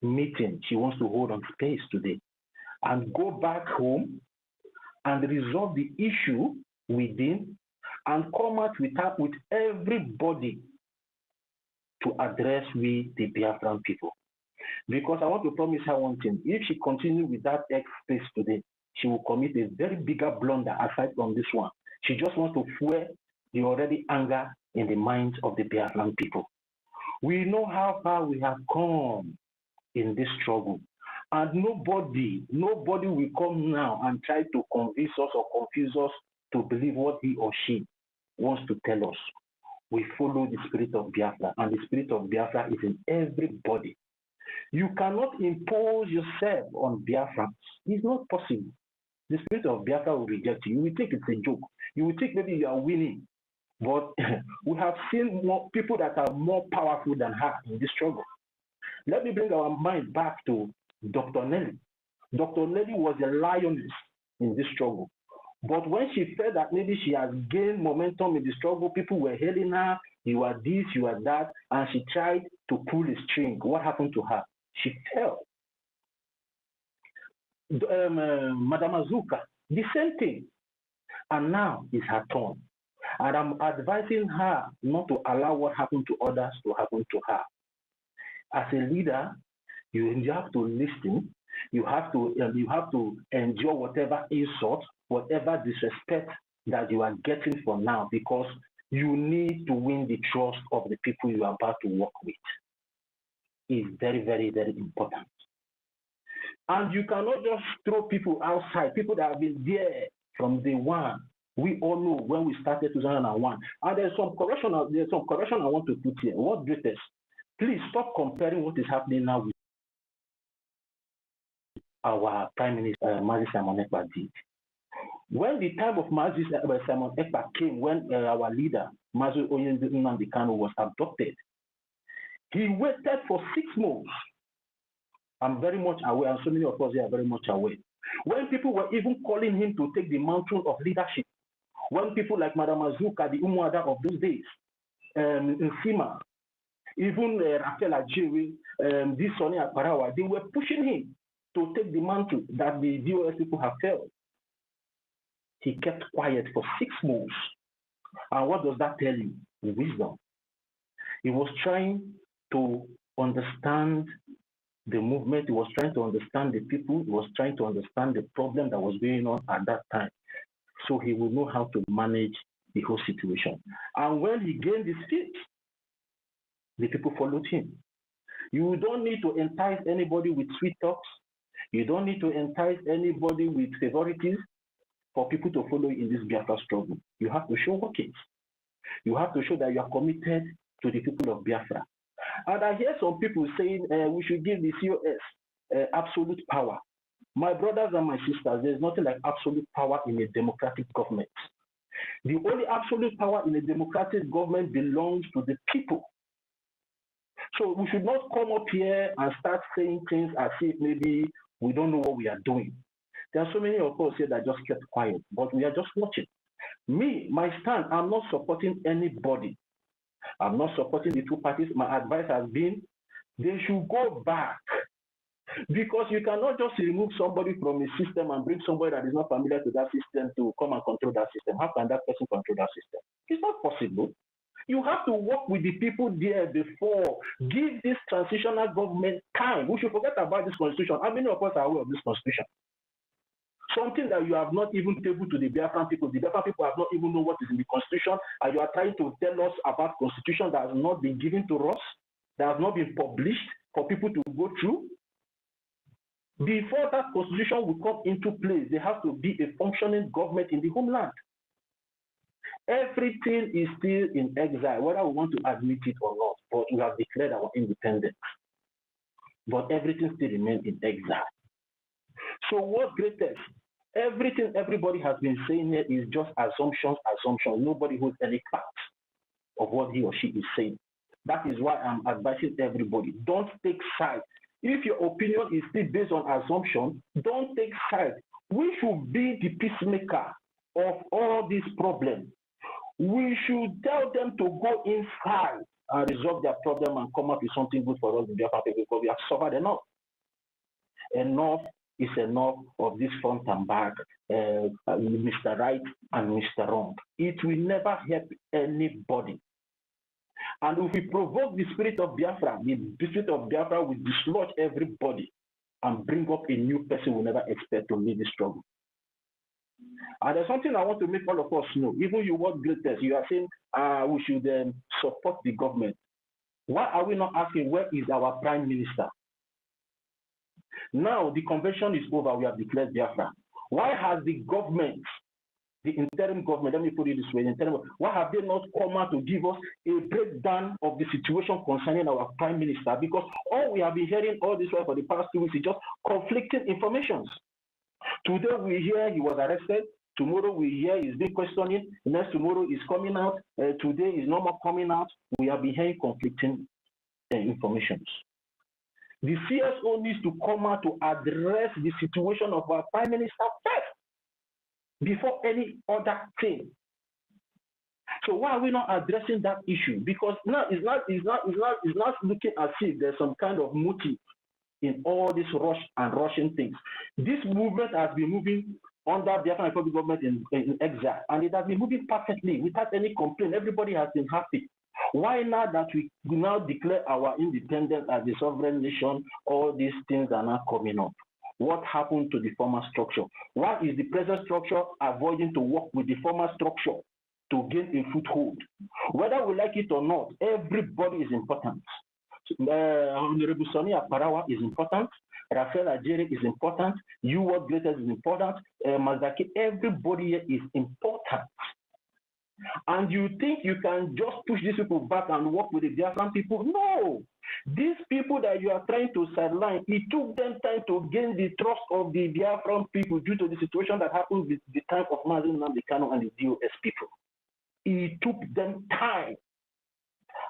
meeting she wants to hold on space today and go back home and resolve the issue within and come out with everybody to address we the Biafran people. Because I want to promise her one thing. If she continues with that X space today, she will commit a very bigger blunder aside from this one. She just wants to fuel the already anger in the minds of the Biafran people. We know how far we have come in this struggle. And nobody will come now and try to convince us or confuse us to believe what he or she wants to tell us. We follow the spirit of Biafra, and the spirit of Biafra is in everybody. You cannot impose yourself on Biafra. It's not possible. The spirit of Biafra will reject you. You will think it's a joke. You will think maybe you are winning. But we have seen more people that are more powerful than her in this struggle. Let me bring our mind back to Dr. Nelly. Dr. Nelly was a lioness in this struggle. But when she felt that maybe she has gained momentum in the struggle, people were hailing her, you are this, you are that, and she tried to pull a string. What happened to her? She fell. Madam Azuka, the same thing. And now it's her turn. And I'm advising her not to allow what happened to others to happen to her. As a leader, You have to listen. You have to endure whatever insult, whatever disrespect that you are getting for now, because you need to win the trust of the people you are about to work with. It's very, very, very important. And you cannot just throw people outside, people that have been there from day one. We all know when we started 2001. And there's some correction I want to put here. What greatest? Please stop comparing what is happening now with our Prime Minister, Mazi Simon Ekpa did. When the time of Mazi Simon Ekpa came, when our leader, Mazi Nnamdi Kanu, was abducted, he waited for 6 months. I'm very much aware, and so many of us here are very much aware. When people were even calling him to take the mantle of leadership, when people like Madam Azuka, the Umuada of those days, Nsima, even Rafael Ajiri, this Sonny Akparawa, they were pushing him to take the mantle that the BOS people have felt. He kept quiet for 6 months. And what does that tell you? Wisdom. He was trying to understand the movement. He was trying to understand the people. He was trying to understand the problem that was going on at that time. So he would know how to manage the whole situation. And when he gained his feet, the people followed him. You don't need to entice anybody with sweet talks. You don't need to entice anybody with favoritism for people to follow you in this Biafra struggle. You have to show workings. You have to show that you are committed to the people of Biafra. And I hear some people saying we should give the COS absolute power. My brothers and my sisters, there's nothing like absolute power in a democratic government. The only absolute power in a democratic government belongs to the people. So we should not come up here and start saying things as if maybe we don't know what we are doing. There are so many of us here that just kept quiet, but we are just watching. Me, my stand, I'm not supporting anybody. I'm not supporting the two parties. My advice has been they should go back. Because you cannot just remove somebody from a system and bring somebody that is not familiar to that system to come and control that system. How can that person control that system? It's not possible. You have to work with the people there before. Give this transitional government time. We should forget about this constitution. How many of us are aware of this constitution? Something that you have not even tabled to the Biafran people. The Biafran people have not even known what is in the constitution, and you are trying to tell us about constitution that has not been given to us, that has not been published for people to go through. Before that constitution will come into place, there has to be a functioning government in the homeland. Everything is still in exile, whether we want to admit it or not, but we have declared our independence. But everything still remains in exile. So what greatest? Everything everybody has been saying here is just assumptions. Nobody holds any facts of what he or she is saying. That is why I'm advising everybody, don't take sides. If your opinion is still based on assumption, don't take sides. We should be the peacemaker of all these problems. We should tell them to go inside and resolve their problem and come up with something good for us in Biafra people, because we have suffered enough. Enough is enough of this front and back, Mr. Right and Mr. Wrong. It will never help anybody. And if we provoke the spirit of Biafra, the spirit of Biafra will dislodge everybody and bring up a new person we never expect to lead the struggle. And there's something I want to make all of us know. Even you want greatest, you are saying we should support the government. Why are we not asking where is our Prime Minister? Now the convention is over, we have declared Biafra. Why has the government, the interim government, let me put it this way, why have they not come out to give us a breakdown of the situation concerning our Prime Minister? Because all we have been hearing all this while for the past 2 weeks is just conflicting information. Today we hear he was arrested. Tomorrow we hear he's been questioning. Next tomorrow is coming out. Today is no more coming out. We have been hearing conflicting information. The CSO needs to come out to address the situation of our Prime Minister first, before any other thing. So why are we not addressing that issue? Because now it's not looking as if there's some kind of motive in all this rush and rushing things. This movement has been moving under the Biafran Republic government in exile, and it has been moving perfectly without any complaint. Everybody has been happy. Why now that we now declare our independence as a sovereign nation, all these things are now coming up? What happened to the former structure? Why is the present structure avoiding to work with the former structure to gain a foothold? Whether we like it or not, everybody is important. Honorable Sonny Aparawa is important. Rafael Ajere is important. You World Greatest is important. Mazaki, everybody here is important. And you think you can just push these people back and work with the Biafran people? No. These people that you are trying to sideline, it took them time to gain the trust of the Biafran people due to the situation that happened with the time of Mazen Nnamdi Kanu and the DOS people. It took them time.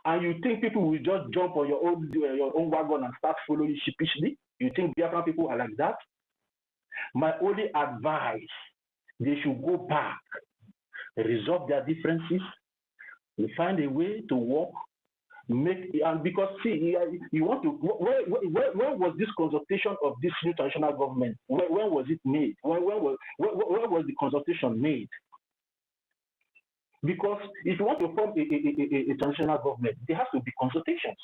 And you think people will just jump on your own wagon and start following sheepishly? You think Biafran people are like that? My only advice, they should go back, resolve their differences, find a way to work, and because see, you want to, where was this consultation of this new transitional government? When was it made? Where was the consultation made? Because if you want to form a transitional government, there has to be consultations.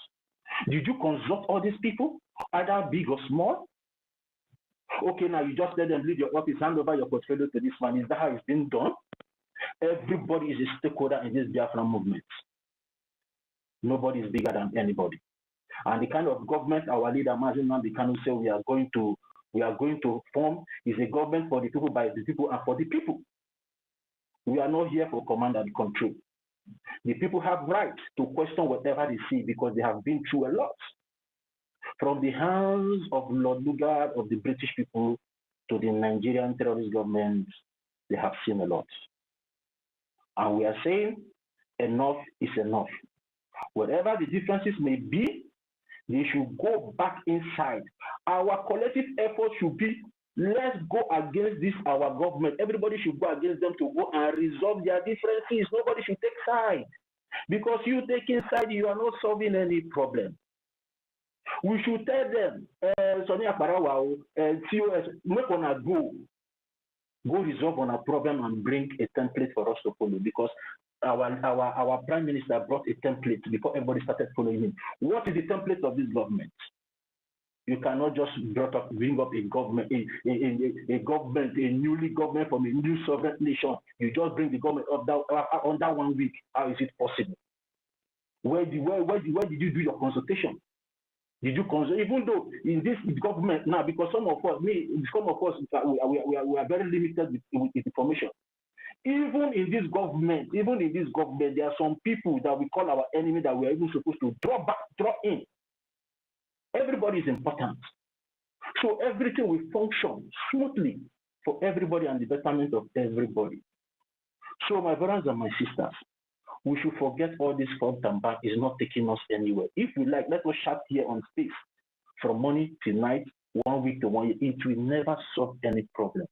Did you consult all these people, either big or small? Okay, now you just let them leave your office, hand over your portfolio to this man. Is that how it's been done? Everybody is a stakeholder in this Biafran movement. Nobody is bigger than anybody. And the kind of government our leader Mazen Nnamdi Kanu say we are going to form is a government for the people, by the people, and for the people. We are not here for command and control. The people have rights to question whatever they see because they have been through a lot. From the hands of Lord Lugard of the British people to the Nigerian terrorist government, they have seen a lot. And we are saying enough is enough. Whatever the differences may be, they should go back inside. Our collective effort should be, let's go against this, our government. Everybody should go against them to go and resolve their differences. Nobody should take side. Because you taking side, you are not solving any problem. We should tell them, Sonny Aparawa, COS, make on a go resolve on a problem and bring a template for us to follow, because our prime minister brought a template before everybody started following him. What is the template of this government? You cannot just bring up a government, a newly government from a new sovereign nation. You just bring the government up under 1 week. How is it possible? Where did you do your consultation? Did you consult? Even though in this government now, because some of us, we are very limited with information. Even in this government, there are some people that we call our enemy that we are even supposed to draw in. Everybody is important. So everything will function smoothly for everybody and the betterment of everybody. So my brothers and my sisters, we should forget all this front and back is not taking us anywhere. If we like, let us shout here on space from morning till night, 1 week to 1 year. It will never solve any problem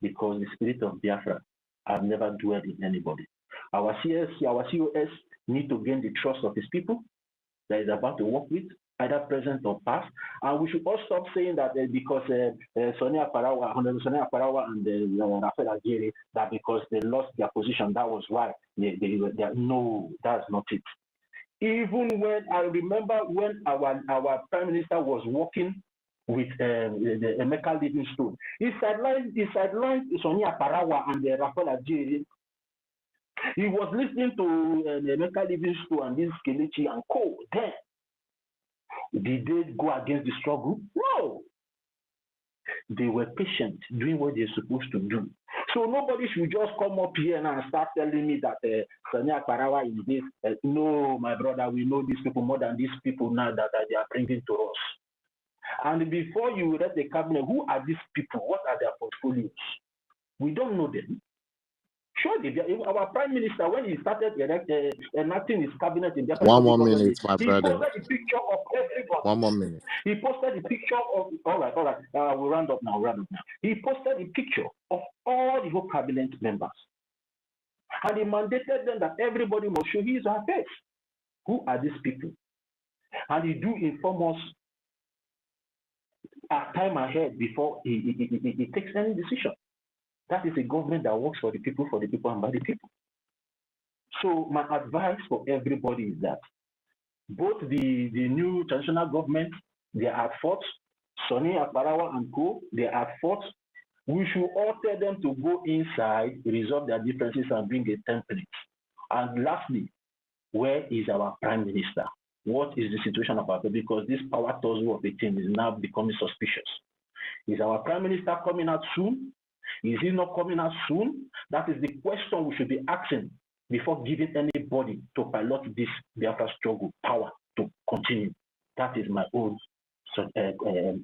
because the spirit of Biafra has never dwelled in anybody. Our COS need to gain the trust of his people that is about to work with, either present or past. And we should all stop saying that because Sonny Aparawa and Rafael Ajere, that because they lost their position, that was why no, that's not it. Even when I remember when our prime minister was working with the Emeka Livingstone, he sidelined Sonny Aparawa and Rafael Ajere. He was listening to Emeka Livingstone and this Kelechi and co. Then did they go against the struggle? No. They were patient, doing what they're supposed to do. So nobody should just come up here now and start telling me that Sonny Aparawa is this. No, my brother, we know these people more than these people now that they are bringing to us. And before you read the cabinet, who are these people? What are their portfolios? We don't know them. Surely, our prime minister, when he started enacting his cabinet in Biafra, 1 more minute, my he brother. posted a picture of everybody. 1 more minute. He posted a picture of, all right. We'll round up now. He posted a picture of all the whole cabinet members. And he mandated them that everybody must show his or her face. Who are these people? And he do inform us a time ahead before he takes any decision. That is a government that works for the people, and by the people. So my advice for everybody is that both the new transitional government, they are at fault. Sonny Akbarawa and co, they are at fault. We should all tell them to go inside, resolve their differences, and bring a template. And lastly, where is our prime minister? What is the situation about it? Because this power tussle of the team is now becoming suspicious. Is our prime minister coming out soon? Is he not coming out soon? That is the question we should be asking before giving anybody to pilot this Biafra struggle power to continue. That is my own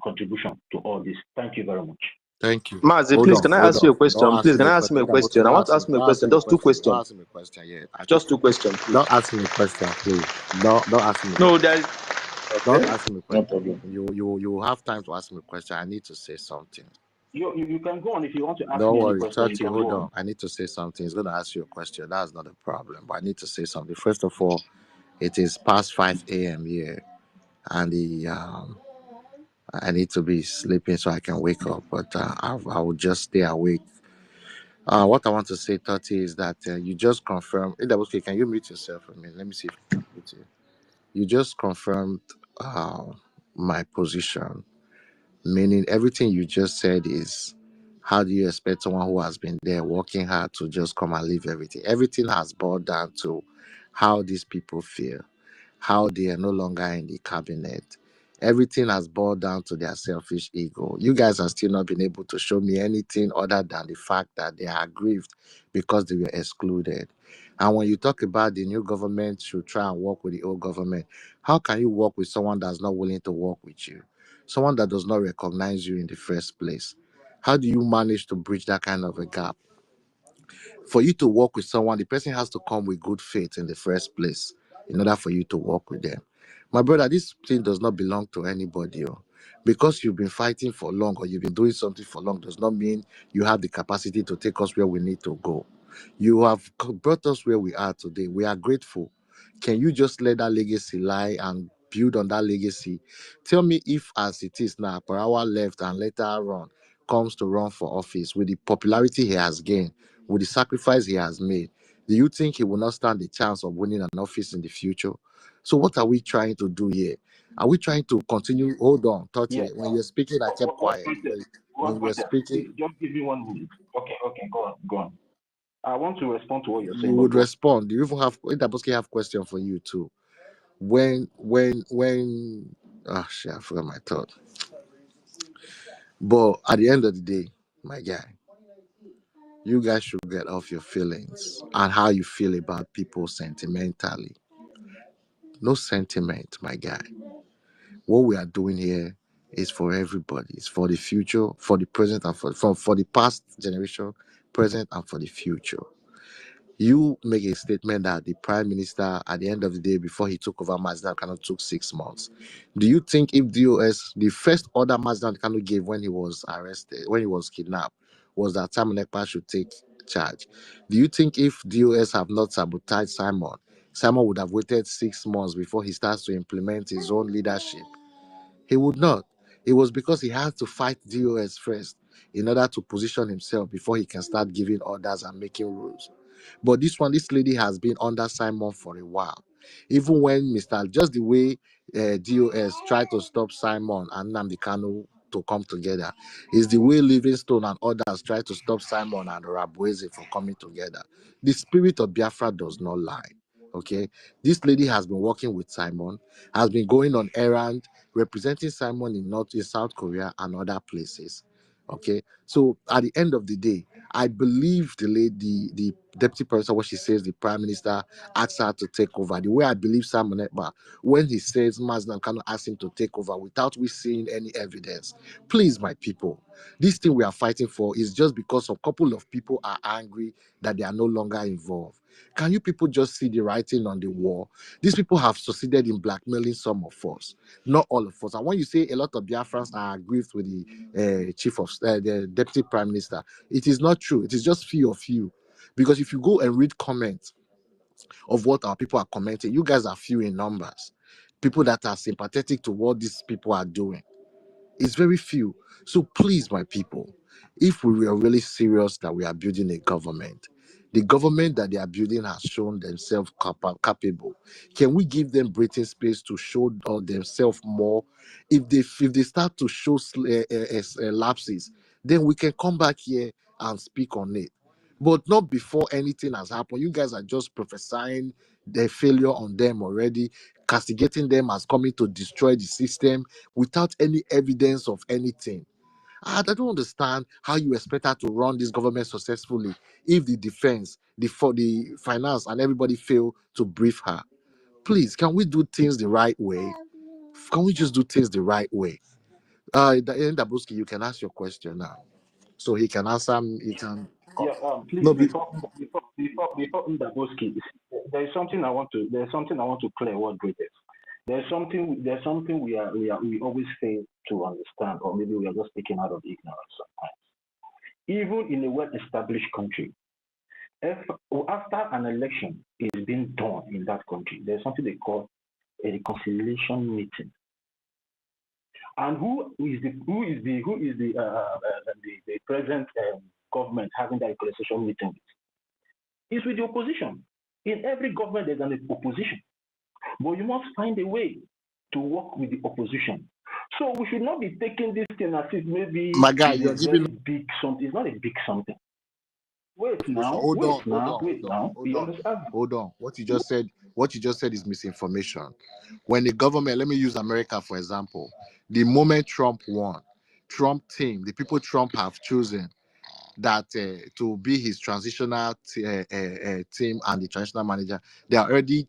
contribution to all this. Thank you very much. Thank you. Mazi, Hold please, on, can I hold ask you a on. question? Don't ask Please, me can a I ask question. him a Hold on, question? I want to don't ask him a ask question. me a Just two question. Don't questions. ask me a question yet. Just two questions, please. Don't ask me a question, please. Don't ask me. No, there is. Don't Okay. ask me a No question. problem. You have time to ask me a question. I need to say something. You can go on. If you want to ask Don't me any worry, question, you 30, can hold go on. on. I need to say something. He's going to ask you a question. That's not a problem. But I need to say something. First of all, it is past 5 a.m. here. And I need to be sleeping so I can wake up. But I will just stay awake. What I want to say, 30, is that you just confirmed. Okay, can you mute yourself for me? Let me see if I can mute you. You just confirmed my position, meaning everything you just said is, how do you expect someone who has been there working hard to just come and leave everything? Everything has boiled down to how these people feel, how they are no longer in the cabinet. Everything has boiled down to their selfish ego. You guys have still not been able to show me anything other than the fact that they are aggrieved because they were excluded. And when you talk about the new government should try and work with the old government, how can you work with someone that's not willing to work with you? Someone that does not recognize you in the first place? How do you manage to bridge that kind of a gap? For you to work with someone, the person has to come with good faith in the first place in order for you to work with them. My brother, this thing does not belong to anybody. Oh. Because you've been fighting for long or you've been doing something for long does not mean you have the capacity to take us where we need to go. You have brought us where we are today. We are grateful. Can you just let that legacy lie and build on that legacy? Tell me if, as it is now, Parawa left and later on comes to run for office with the popularity he has gained, with the sacrifice he has made, do you think he will not stand the chance of winning an office in the future? So what are we trying to do here? Are we trying to continue? Hold on, Yes. Totti. When you're speaking, I kept What quiet. greatest? When What you're greatest? speaking, Please just give me 1 minute. Okay, go on. I want to respond to what you're you saying, but would go. respond. You even have Idaboski have question for you too. When shit, I forgot my thought. But at the end of the day, my guy, you guys should get off your feelings and how you feel about people sentimentally. No sentiment, my guy. What we are doing here is for everybody. It's for the future, for the present, and for the past generation, present, and for the future. You make a statement that the prime minister, at the end of the day, before he took over, Mazda Kano took 6 months. Do you think if DOS, the first order Mazda Kano gave when he was arrested, when he was kidnapped, was that Simon Ekpa should take charge? Do you think if DOS have not sabotaged Simon, Simon would have waited 6 months before he starts to implement his own leadership? He would not. It was because he had to fight DOS first in order to position himself before he can start giving orders and making rules. But this lady has been under Simon for a while. Even when just the way DOS tried to stop Simon and Nnamdi Kanu to come together, is the way Livingstone and others tried to stop Simon and Rabueze from coming together. The spirit of Biafra does not lie. Okay, this lady has been working with Simon, has been going on errand, representing Simon in South Korea and other places. Okay, so at the end of the day, I believe the deputy professor, what she says, the prime minister asked her to take over. The way I believe Simon Ekpa, when he says Mazda cannot ask him to take over without we seeing any evidence. Please, my people, this thing we are fighting for is just because a couple of people are angry that they are no longer involved. Can you people just see the writing on the wall? These people have succeeded in blackmailing some of us, not all of us. And when you say a lot of Biafrans are aggrieved with the the deputy prime minister, it is not true. It is just few of you. Because if you go and read comments of what our people are commenting, you guys are few in numbers. People that are sympathetic to what these people are doing. It's very few. So please, my people, if we are really serious that we are building a government, The government that they are building has shown themselves capable. Can we give them breathing space to show themselves more? If they start to show lapses, then we can come back here and speak on it. But not before anything has happened. You guys are just prophesying their failure on them already, castigating them as coming to destroy the system without any evidence of anything. I don't understand how you expect her to run this government successfully if the defense, the finance, and everybody fail to brief her. Please, can we do things the right way? Can we just do things the right way? Dabuski, you can ask your question now, so he can answer. He can. Yeah, please, No, before Ndaboski, there's something I want to clear what great is. There's something we always fail to understand, or maybe we are just speaking out of ignorance sometimes. Even in a well-established country, after an election is being done in that country, there's something they call a reconciliation meeting. And who is the present government having that reconciliation meeting with? It's with the opposition. In every government, there's an opposition. But you must find a way to work with the opposition. So we should not be taking this thing as if maybe my guy, it's you're a giving very big something. It's not a big something. Wait now. Hold on. What you just said is misinformation. When the government, let me use America for example, the moment Trump won, Trump team, the people Trump have chosen that to be his transitional team and the transitional manager, they are already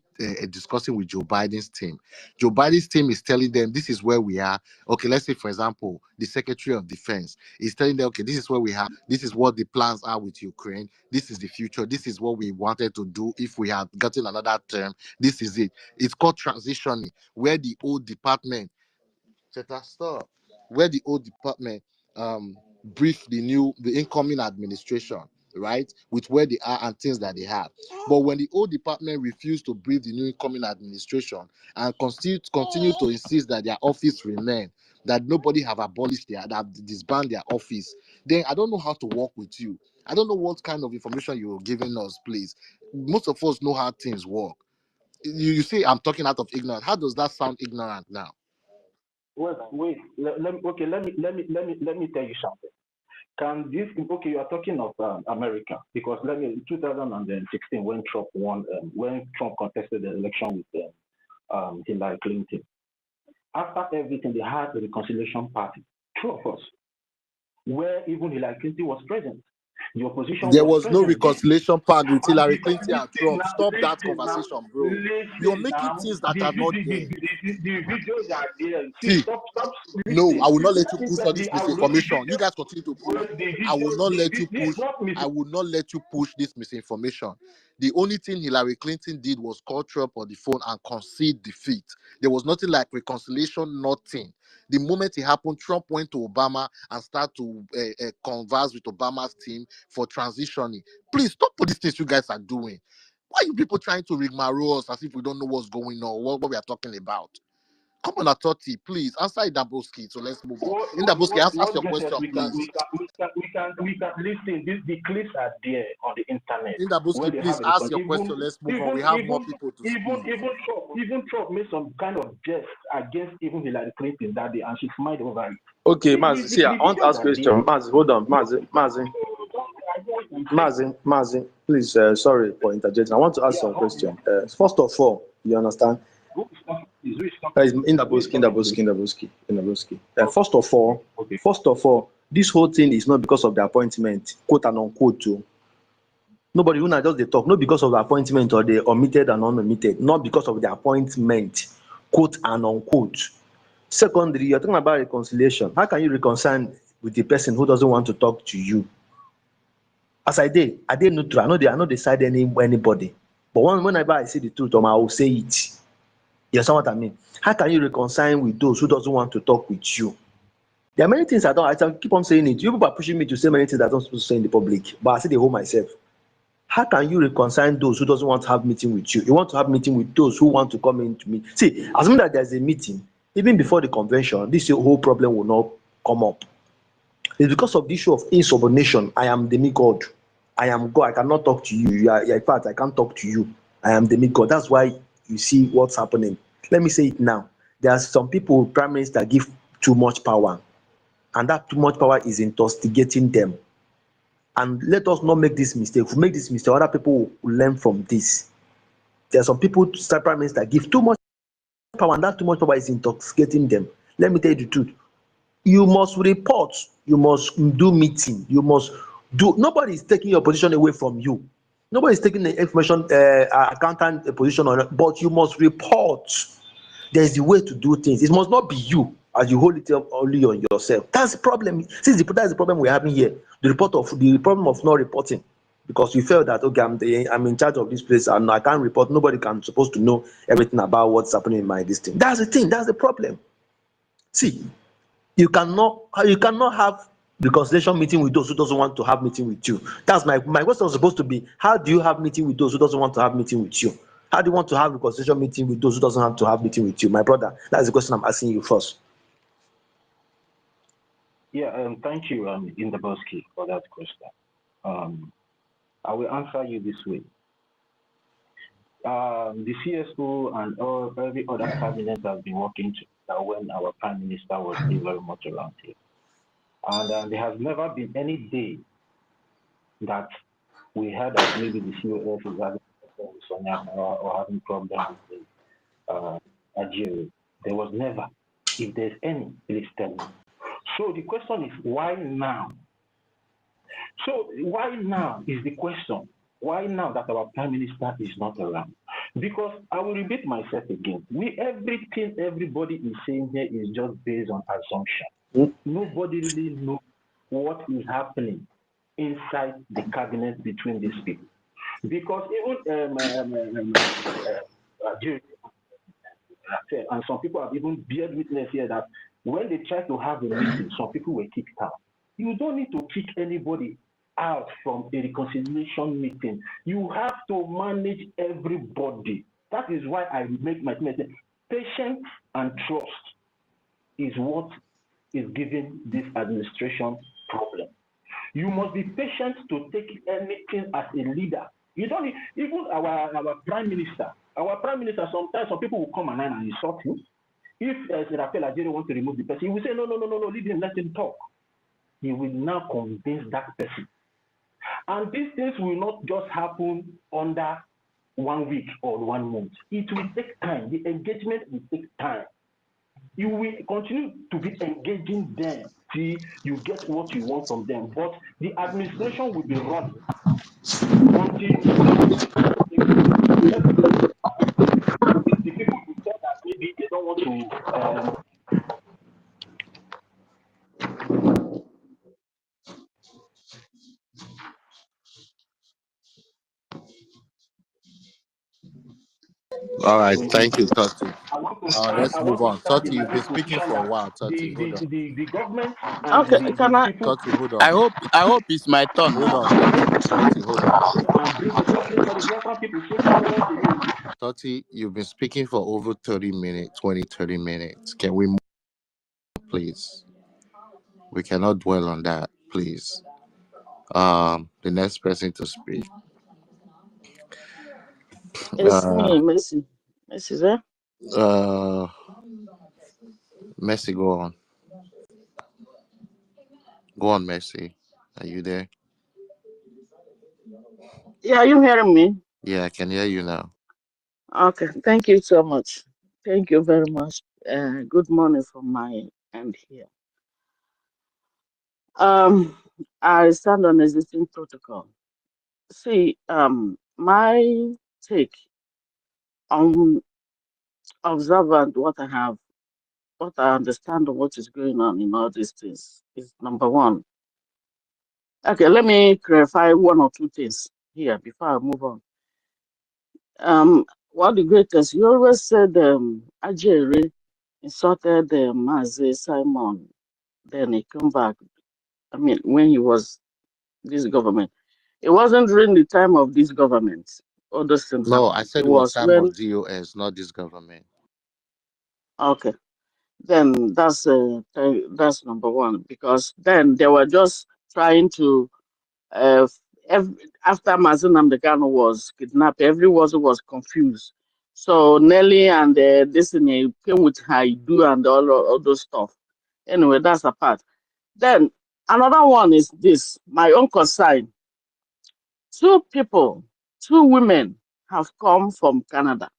discussing with Joe Biden's team. Joe Biden's team is telling them this is where we are. Okay, let's say for example, the Secretary of Defense is telling them, okay, this is where we are. This is what the plans are with Ukraine. This is the future. This is what we wanted to do if we had gotten another term. This is it. It's called transitioning, where the old department where the old department brief the incoming administration, right, with where they are and things that they have. But when the old department refused to brief the new incoming administration and continue to insist that their office remain, that nobody have abolished that disbanded their office, then I don't know how to work with you. I don't know what kind of information you're giving us, please. Most of us know how things work. You say I'm talking out of ignorance. How does that sound ignorant now? Wait. Let me tell you something. Can this, okay, you are talking of America, because 2016 when Trump won, when Trump contested the election with Hillary Clinton, after everything they had the reconciliation party, two of us, where even Hillary Clinton was present. The opposition there was no present reconciliation pact with Hillary Clinton and Trump. Stop that conversation, bro. You're making things that are not there. The videos are there. See, Stop. no, I will not let you Let me push tell all this you, I will misinformation. You guys continue to push. I will not let you this is push. not I will not let you push this misinformation. The only thing Hillary Clinton did was call Trump on the phone and concede defeat. There was nothing like reconciliation, nothing. The moment it happened, Trump went to Obama and started to converse with Obama's team for transitioning. Please stop all these things you guys are doing. Why are you people trying to rigmarole us as if we don't know what's going on, what we are talking about? Come on, Atoti, please answer Daboski. So let's move on. In Daboski, ask your question, please. We can listen. The clips are there on the internet. In Daboski, please ask your question. Let's move on. We have more people to speak. Even Trump made some kind of jest against even Hillary Clinton that day, and she smiled over it. Okay, Mazi, see, I want to ask a question. Mazi, hold on. Mazi, please, sorry for interjecting. I want to ask some question. First of all, you understand? In the Boski. First of all, this whole thing is not because of the appointment, quote and unquote. Too. Nobody who just they talk, not because of the appointment or the omitted and unomitted, not because of the appointment, quote and unquote. Secondly, you're talking about reconciliation. How can you reconcile with the person who doesn't want to talk to you? As I did neutral. I know decide anybody. But whenever I say the truth, I will say it. You understand what I mean? How can you reconcile with those who doesn't want to talk with you? There are many things I keep on saying it. You people are pushing me to say many things that I'm not supposed to say in the public, but I say they hold myself. How can you reconcile those who doesn't want to have meeting with you? You want to have meeting with those who want to come in to me. See, assuming that there's a meeting, even before the convention, this whole problem will not come up. It's because of the issue of insubordination. I am demigod. I am God. I cannot talk to you. In fact, I can't talk to you. I am the God. That's why you see what's happening. Let me say it now. There are some people, prime minister, give too much power, and that too much power is intoxicating them. And let us not make this mistake. If we make this mistake, other people will learn from this. There are some people, prime minister, give too much power, and that too much power is intoxicating them. Let me tell you the truth. You must report, you must do meeting, you must do. Nobody is taking your position away from you. Nobody is taking the information accountant position on it, but you must report. There's the way to do things. It must not be you as you hold it up only on yourself. That's the problem. That's the problem we're having here. The problem of not reporting, because you feel that, okay, I'm in charge of this place and I can't report. Nobody can supposed to know everything about what's happening in my this thing. That's the thing. That's the problem. See, you cannot have reconciliation meeting with those who doesn't want to have meeting with you. That's my question was supposed to be, how do you have meeting with those who doesn't want to have meeting with you? How do you want to have reconciliation meeting with those who doesn't have to have meeting with you, my brother? That's the question I'm asking you first. Yeah, thank you, Indaboski, for that question. I will answer you this way. The CSO and every other cabinet has been working together when our prime minister was still very much around here. And there has never been any day that we heard that maybe the COS is having problems with Sonia or having problems with Algeria. There was never. If there's any, please tell me. So the question is, why now? So why now is the question. Why now that our prime minister is not around? Because I will repeat myself again. Everything everybody is saying here is just based on assumption. Nobody really knows what is happening inside the cabinet between these people. Because even and some people have even bear witness here that when they try to have a meeting, some people were kicked out. You don't need to kick anybody out from a reconciliation meeting. You have to manage everybody. That is why I make my message. Patience and trust is what is giving this administration problem. You must be patient to take anything as a leader. You don't need, even our prime minister. Our prime minister, sometimes some people will come and insult him. If Rafael Algeria wants to remove the person, he will say, no, leave him, let him talk. He will now convince that person. And these things will not just happen under 1 week or 1 month. It will take time. The engagement will take time. You will continue to be engaging them till you get what you want from them. But the administration will be running until the people who said that maybe they don't want to All right, thank you, Toti. Let's I move want to on. stand Toti, behind you've been this speaking position for a that while. Toti, hold on. the government and Okay, can I? people. Toti, hold I on. hope it's my turn Hold now. on, Toti, hold on. And bring the suffering for the Biafran people so forward again. Toti, you've been speaking for over 30 minutes, 30 minutes. Can we move, please? We cannot dwell on that, please. The next person to speak. It's me, Messi. Messi's there? Messi, go on. Go on, Messi. Are you there? Yeah, are you hearing me? Yeah, I can hear you now. Okay, thank you so much. Thank you very much. Good morning from my end here. I stand on existing protocol. See, my take on observant what I understand of what is going on in all these things is number one. Okay, let me clarify one or two things here before I move on. What the greatest, you always said Ajere insulted Mazi Simon, then he come back. I mean, when he was this government. It wasn't during the time of this government. All those things No, I happened. said It it was was time when of DOS, not this government. okay. Then that's number one, because then they were just trying to after Mazen Amdekano was kidnapped, everyone was confused. So Nelly and Destiny came with her do and all those stuff. Anyway, that's a part. Then another one is this, my own concern. Two people, two women have come from Canada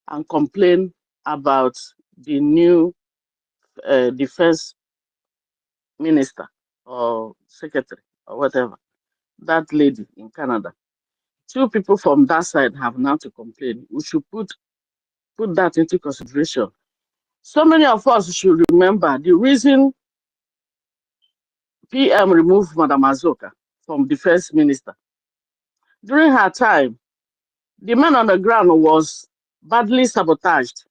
and complained about the new defense minister or secretary or whatever, that lady in Canada. Two people from that side have now to complain. We should put that into consideration. So many of us should remember the reason PM removed Madam Azoka from defense minister. During her time, the man on the ground was badly sabotaged.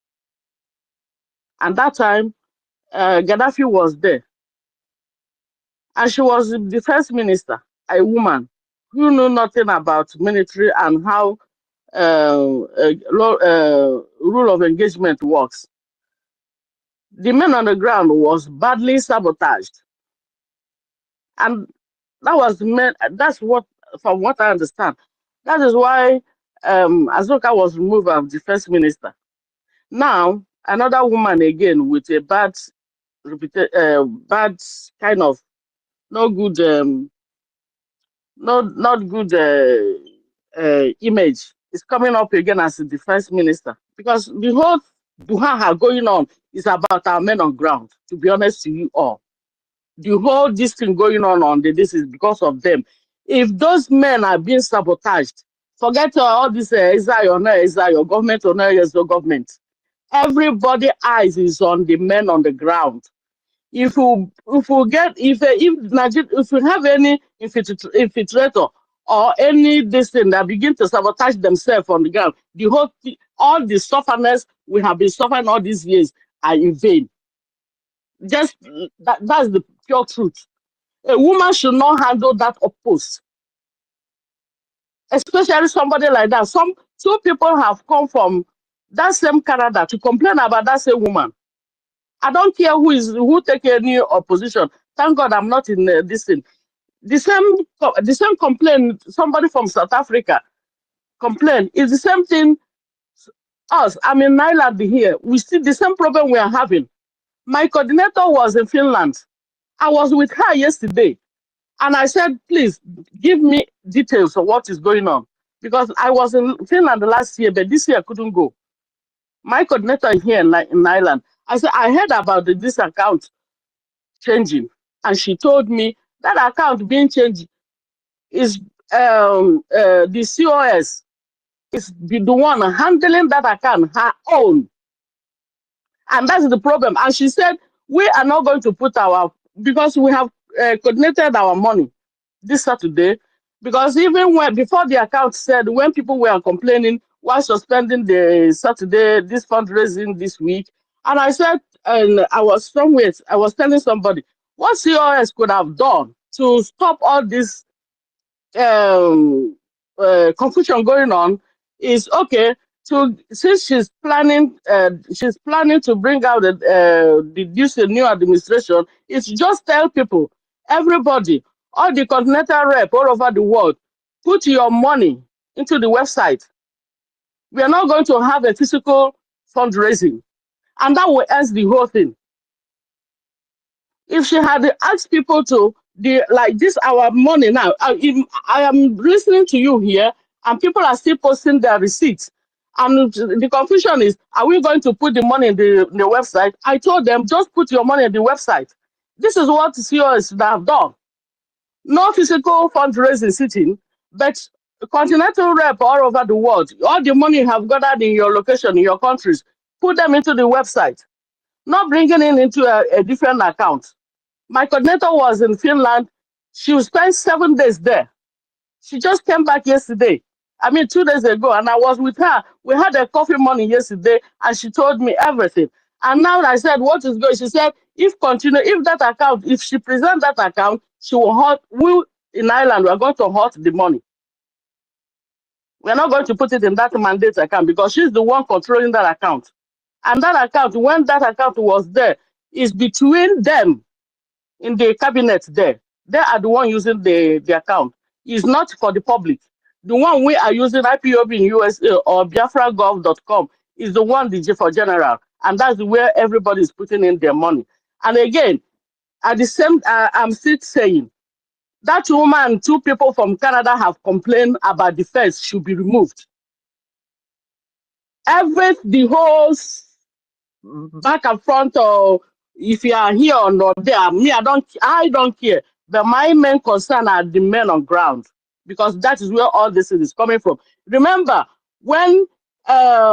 And that time, Gaddafi was there. And she was the defense minister, a woman who knew nothing about military and how rule of engagement works. The man on the ground was badly sabotaged. And that's what, from what I understand, that is why Azoka was removed as defense minister. Now, another woman again with a bad kind of not good, not good image is coming up again as the defense minister, because the whole Buhaha going on is about our men on ground. To be honest to you all, the whole this thing going on this is because of them. If those men are being sabotaged, forget all this Israel or not Israel, government or not Israel government. Everybody eyes is on the men on the ground. If we have any infiltrator or any this thing that begin to sabotage themselves on the ground, all the sufferness we have been suffering all these years are in vain. Just that's the pure truth. A woman should not handle that post, especially somebody like that. Two people have come from that same Canada to complain about that same woman. I don't care who take any opposition. Thank God I'm not in this thing. The same complaint, somebody from South Africa complain, is the same thing. Us, I'm in Ireland here. We see the same problem we are having. My coordinator was in Finland. I was with her yesterday, and I said, please give me details of what is going on, because I was in Finland last year, but this year I couldn't go. My coordinator here in Ireland, I said, I heard about this account changing, and she told me that account being changed is the COS is the one handling that account her own, and that's the problem. And she said we are not going to put because we have coordinated our money this Saturday, because even before the account said, when people were complaining why suspending the Saturday this fundraising this week, and I said, and I was telling somebody what COS could have done to stop all this confusion going on is, okay, since she's planning to bring out this new administration, is just tell people, everybody, all the continental rep all over the world, put your money into the website. We are not going to have a physical fundraising, and that will end the whole thing. If she had asked people to like this, our money now, I am listening to you here, and people are still posting their receipts, and the confusion is, are we going to put the money in the website? I told them, just put your money in the website. This is what COS should have done. No physical fundraising sitting, but continental rep all over the world. All the money you have gathered in your location, in your countries, put them into the website, not bringing it into a different account. My coordinator was in Finland. She spent 7 days there. She just came back yesterday. 2 days ago, and I was with her. We had a coffee morning yesterday, and she told me everything. And now I said, what is going? She said, if she presents that account, she will we in Ireland, we are going to halt the money. We're not going to put it in that mandate account, because she's the one controlling that account. And that account, when that account was there, is between them in the cabinet there. They are the one using the account. is not for the public. The one we are using, IPOB in USA or BiafraGov.com, is the one for general, and that's where everybody is putting in their money. And again, at the same, I'm still saying that woman, 2 people from Canada have complained about the fence should be removed. The whole back and front, or if you are here or not there, me, I don't care. But my main concern are the men on ground, because that is where all this is coming from. Remember, when man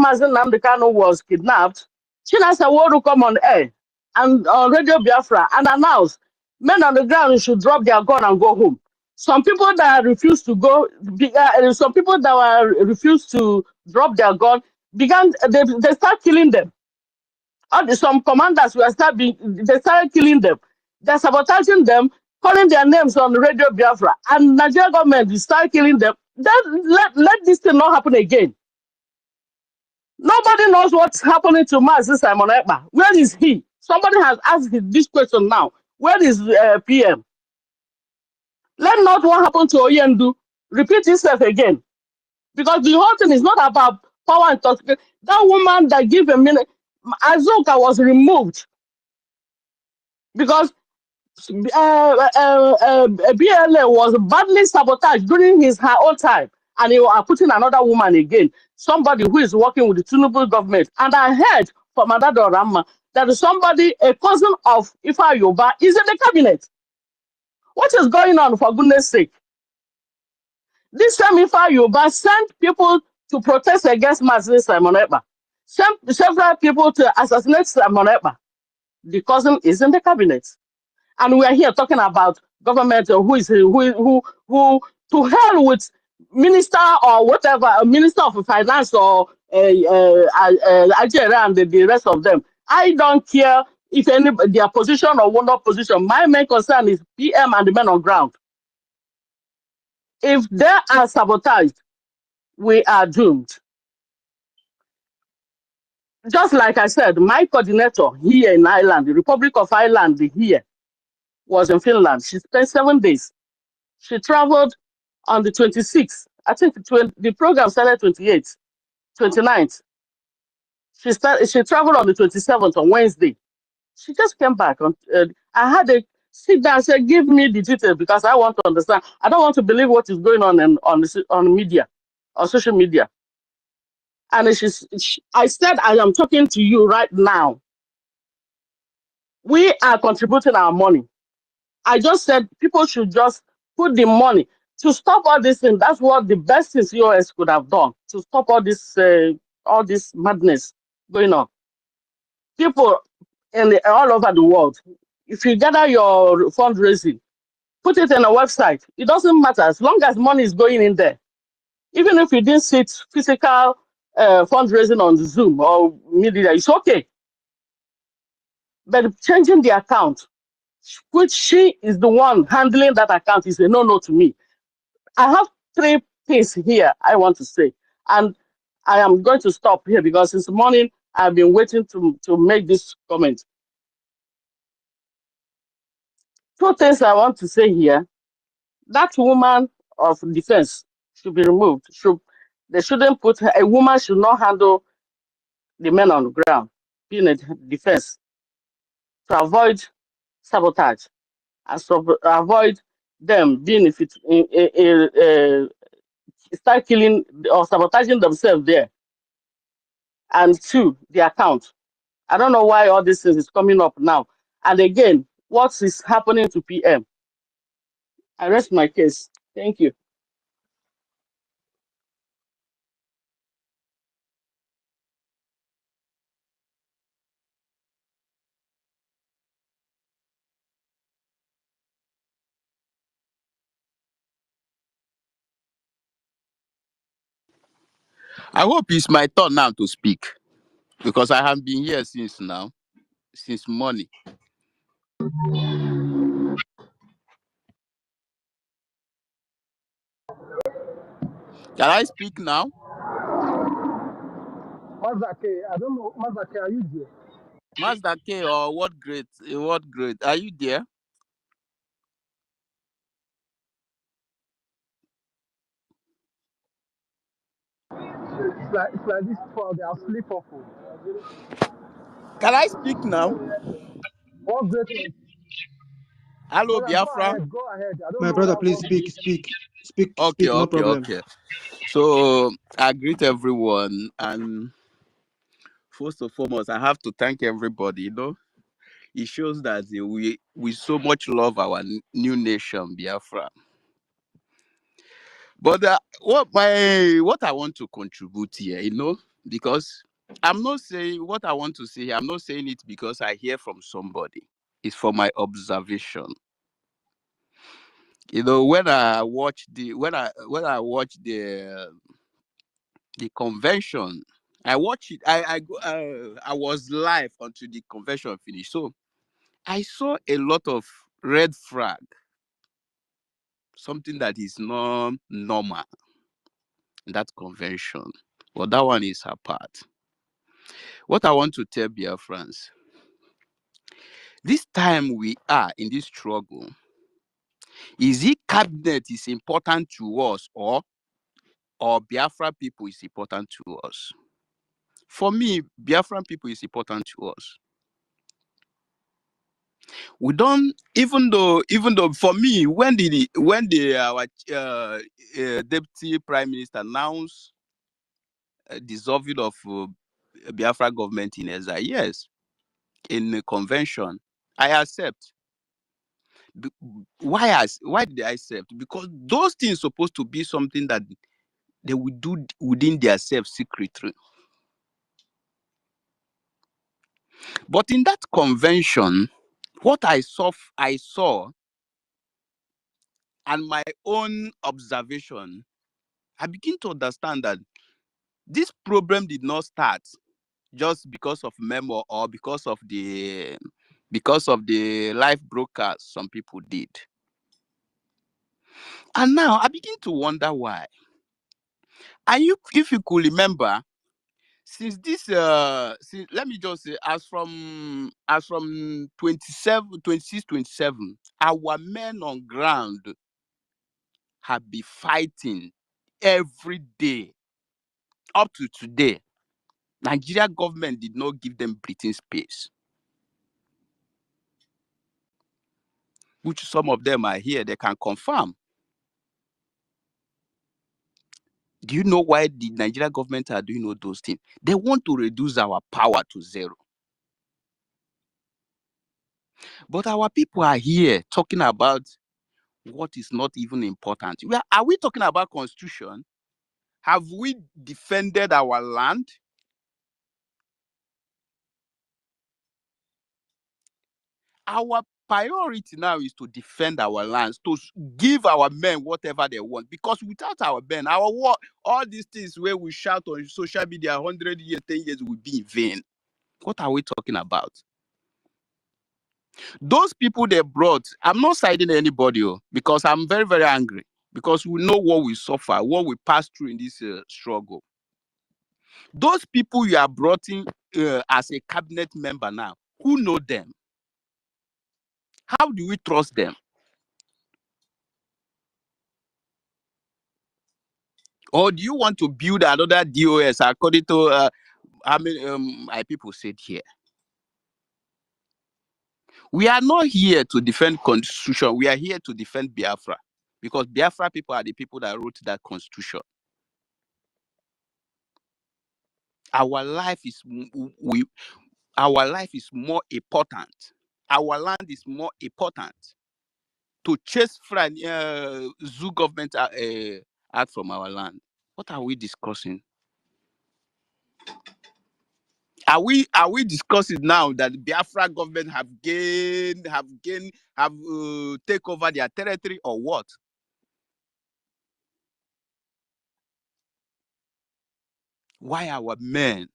Mazen Namdekano was kidnapped, China said, "Want to come on air and on Radio Biafra and announce men on the ground should drop their gun and go home." Some people that refused to go, some people that were refused to drop their gun they start killing them. Some commanders they started killing them. They're sabotaging them, calling their names on Radio Biafra, and Nigeria government will start killing them. Then let this thing not happen again. Nobody knows what's happening to Mazi Simon Ekpa. Where is he? Somebody has asked this question now. Where is PM? Let not what happened to Oyendu repeat itself again. Because the whole thing is not about power and intoxication. That woman that gave a minute, Azuka was removed because BLA was badly sabotaged during her own time, and they are putting another woman again, somebody who is working with the Tinubu government. And I heard from Adado Rama that somebody, a cousin of Ifa Yoba, is in the cabinet. What is going on, for goodness sake? This time Ifa Yoba sent people to protest against Mazi Simon Ekpa, sent several people to assassinate Simon Ekpa. The cousin is in the cabinet. And we are here talking about government who to hell with minister or whatever, a minister of finance or Nigeria and the rest of them. I don't care if their position or not position. My main concern is PM and the men on ground. If they are sabotaged, we are doomed. Just like I said, my coordinator here in Ireland, the Republic of Ireland here, was in Finland. She spent 7 days. She traveled on the 26th. I think the program started 28th, 29th. She traveled on the 27th on Wednesday. She just came back. I had to sit down and say, give me the details because I want to understand. I don't want to believe what is going on media or social media. And I said, I am talking to you right now. We are contributing our money. I just said people should just put the money to stop all this thing. That's what the best thing COS could have done to stop all this madness going on. People all over the world, if you gather your fundraising, put it on a website. It doesn't matter as long as money is going in there. Even if you didn't see physical fundraising on Zoom or media, it's okay. But changing the account, which she is the one handling that account, is a no-no to me. I have 3 things here I want to say, and I am going to stop here because since morning I've been waiting to make this comment. 2 things I want to say here. That woman of defense should be removed. They shouldn't put her, a woman should not handle the men on the ground, being a defense, to avoid sabotage and avoid them being start killing or sabotaging themselves there. And 2, the account. I don't know why all this things is coming up now. And again, what is happening to PM? I rest my case. Thank you. I hope it's my turn now to speak because I have been here since morning. Can I speak now? Mazake, I don't know. Mazake, are you there? Master K or what great? What great? Are you there? It's like this for they are sleep for food. Can I speak now? What greatness? Hello, Brother, go Biafra. ahead, go ahead. I don't My know brother, whether please what speak, speak, speak, Okay, speak. No okay, problem. okay. So I greet everyone, and first and foremost, I have to thank everybody. It shows that we so much love our new nation, Biafra. But what I want to contribute here, because I'm not saying what I want to say. I'm not saying it because I hear from somebody. It's for my observation. When I watch the convention, I watch it. I was live until the convention finished. So I saw a lot of red flag, something that is not normal in that convention. But that one is apart. What I want to tell Biafrans, this time we are in this struggle, is it cabinet is important to us or Biafra people is important to us? For me, Biafran people is important to us. We don't, even though for me, when our deputy prime minister announced dissolving of Biafra government in exile, yes, in the convention, I accept. Why did I accept? Because those things supposed to be something that they will do within themselves secretly. But in that convention, what I saw, and my own observation, I begin to understand that this problem did not start just because of memo or because of the live broadcast some people did. And now I begin to wonder why. And if you could remember, since this let me just say, as from 26, 27, our men on ground have been fighting every day up to today. Nigeria government did not give them breathing space, which some of them are here, they can confirm. Do you know why the Nigeria government are doing all those things? They want to reduce our power to zero. But our people are here talking about what is not even important. Are we talking about constitution? Have we defended our land? Our priority now is to defend our lands, to give our men whatever they want. Because without our men, our war, all these things where we shout on social media 100 years, 10 years will be in vain. What are we talking about? Those people they brought, I'm not siding anybody, because I'm very, very angry. Because we know what we suffer, what we pass through in this struggle. Those people you are brought in as a cabinet member now, who know them? How do we trust them? Or do you want to build another DOS according to how many my people said here? We are not here to defend constitution. We are here to defend Biafra. Because Biafra people are the people that wrote that constitution. Our life is more important. Our land is more important to chase zoo government out from our land. What are we discussing? Are we discussing now that the Biafra government have take over their territory or what? Why our men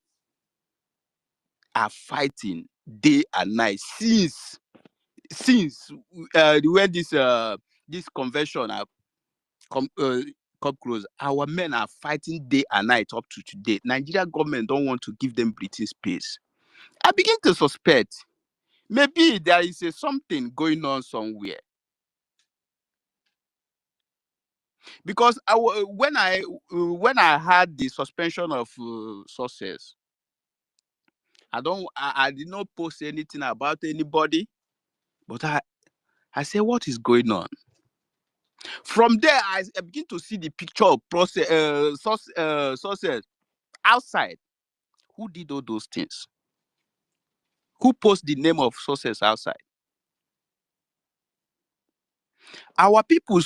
are fighting day and night since when this convention come close? Our men are fighting day and night up to today. Nigeria government don't want to give them breathing space. I begin to suspect maybe there is something going on somewhere. Because when I had the suspension of sources, I did not post anything about anybody, but I said, what is going on? From there, I begin to see the picture of sources outside. Who did all those things? Who post the name of sources outside? Our people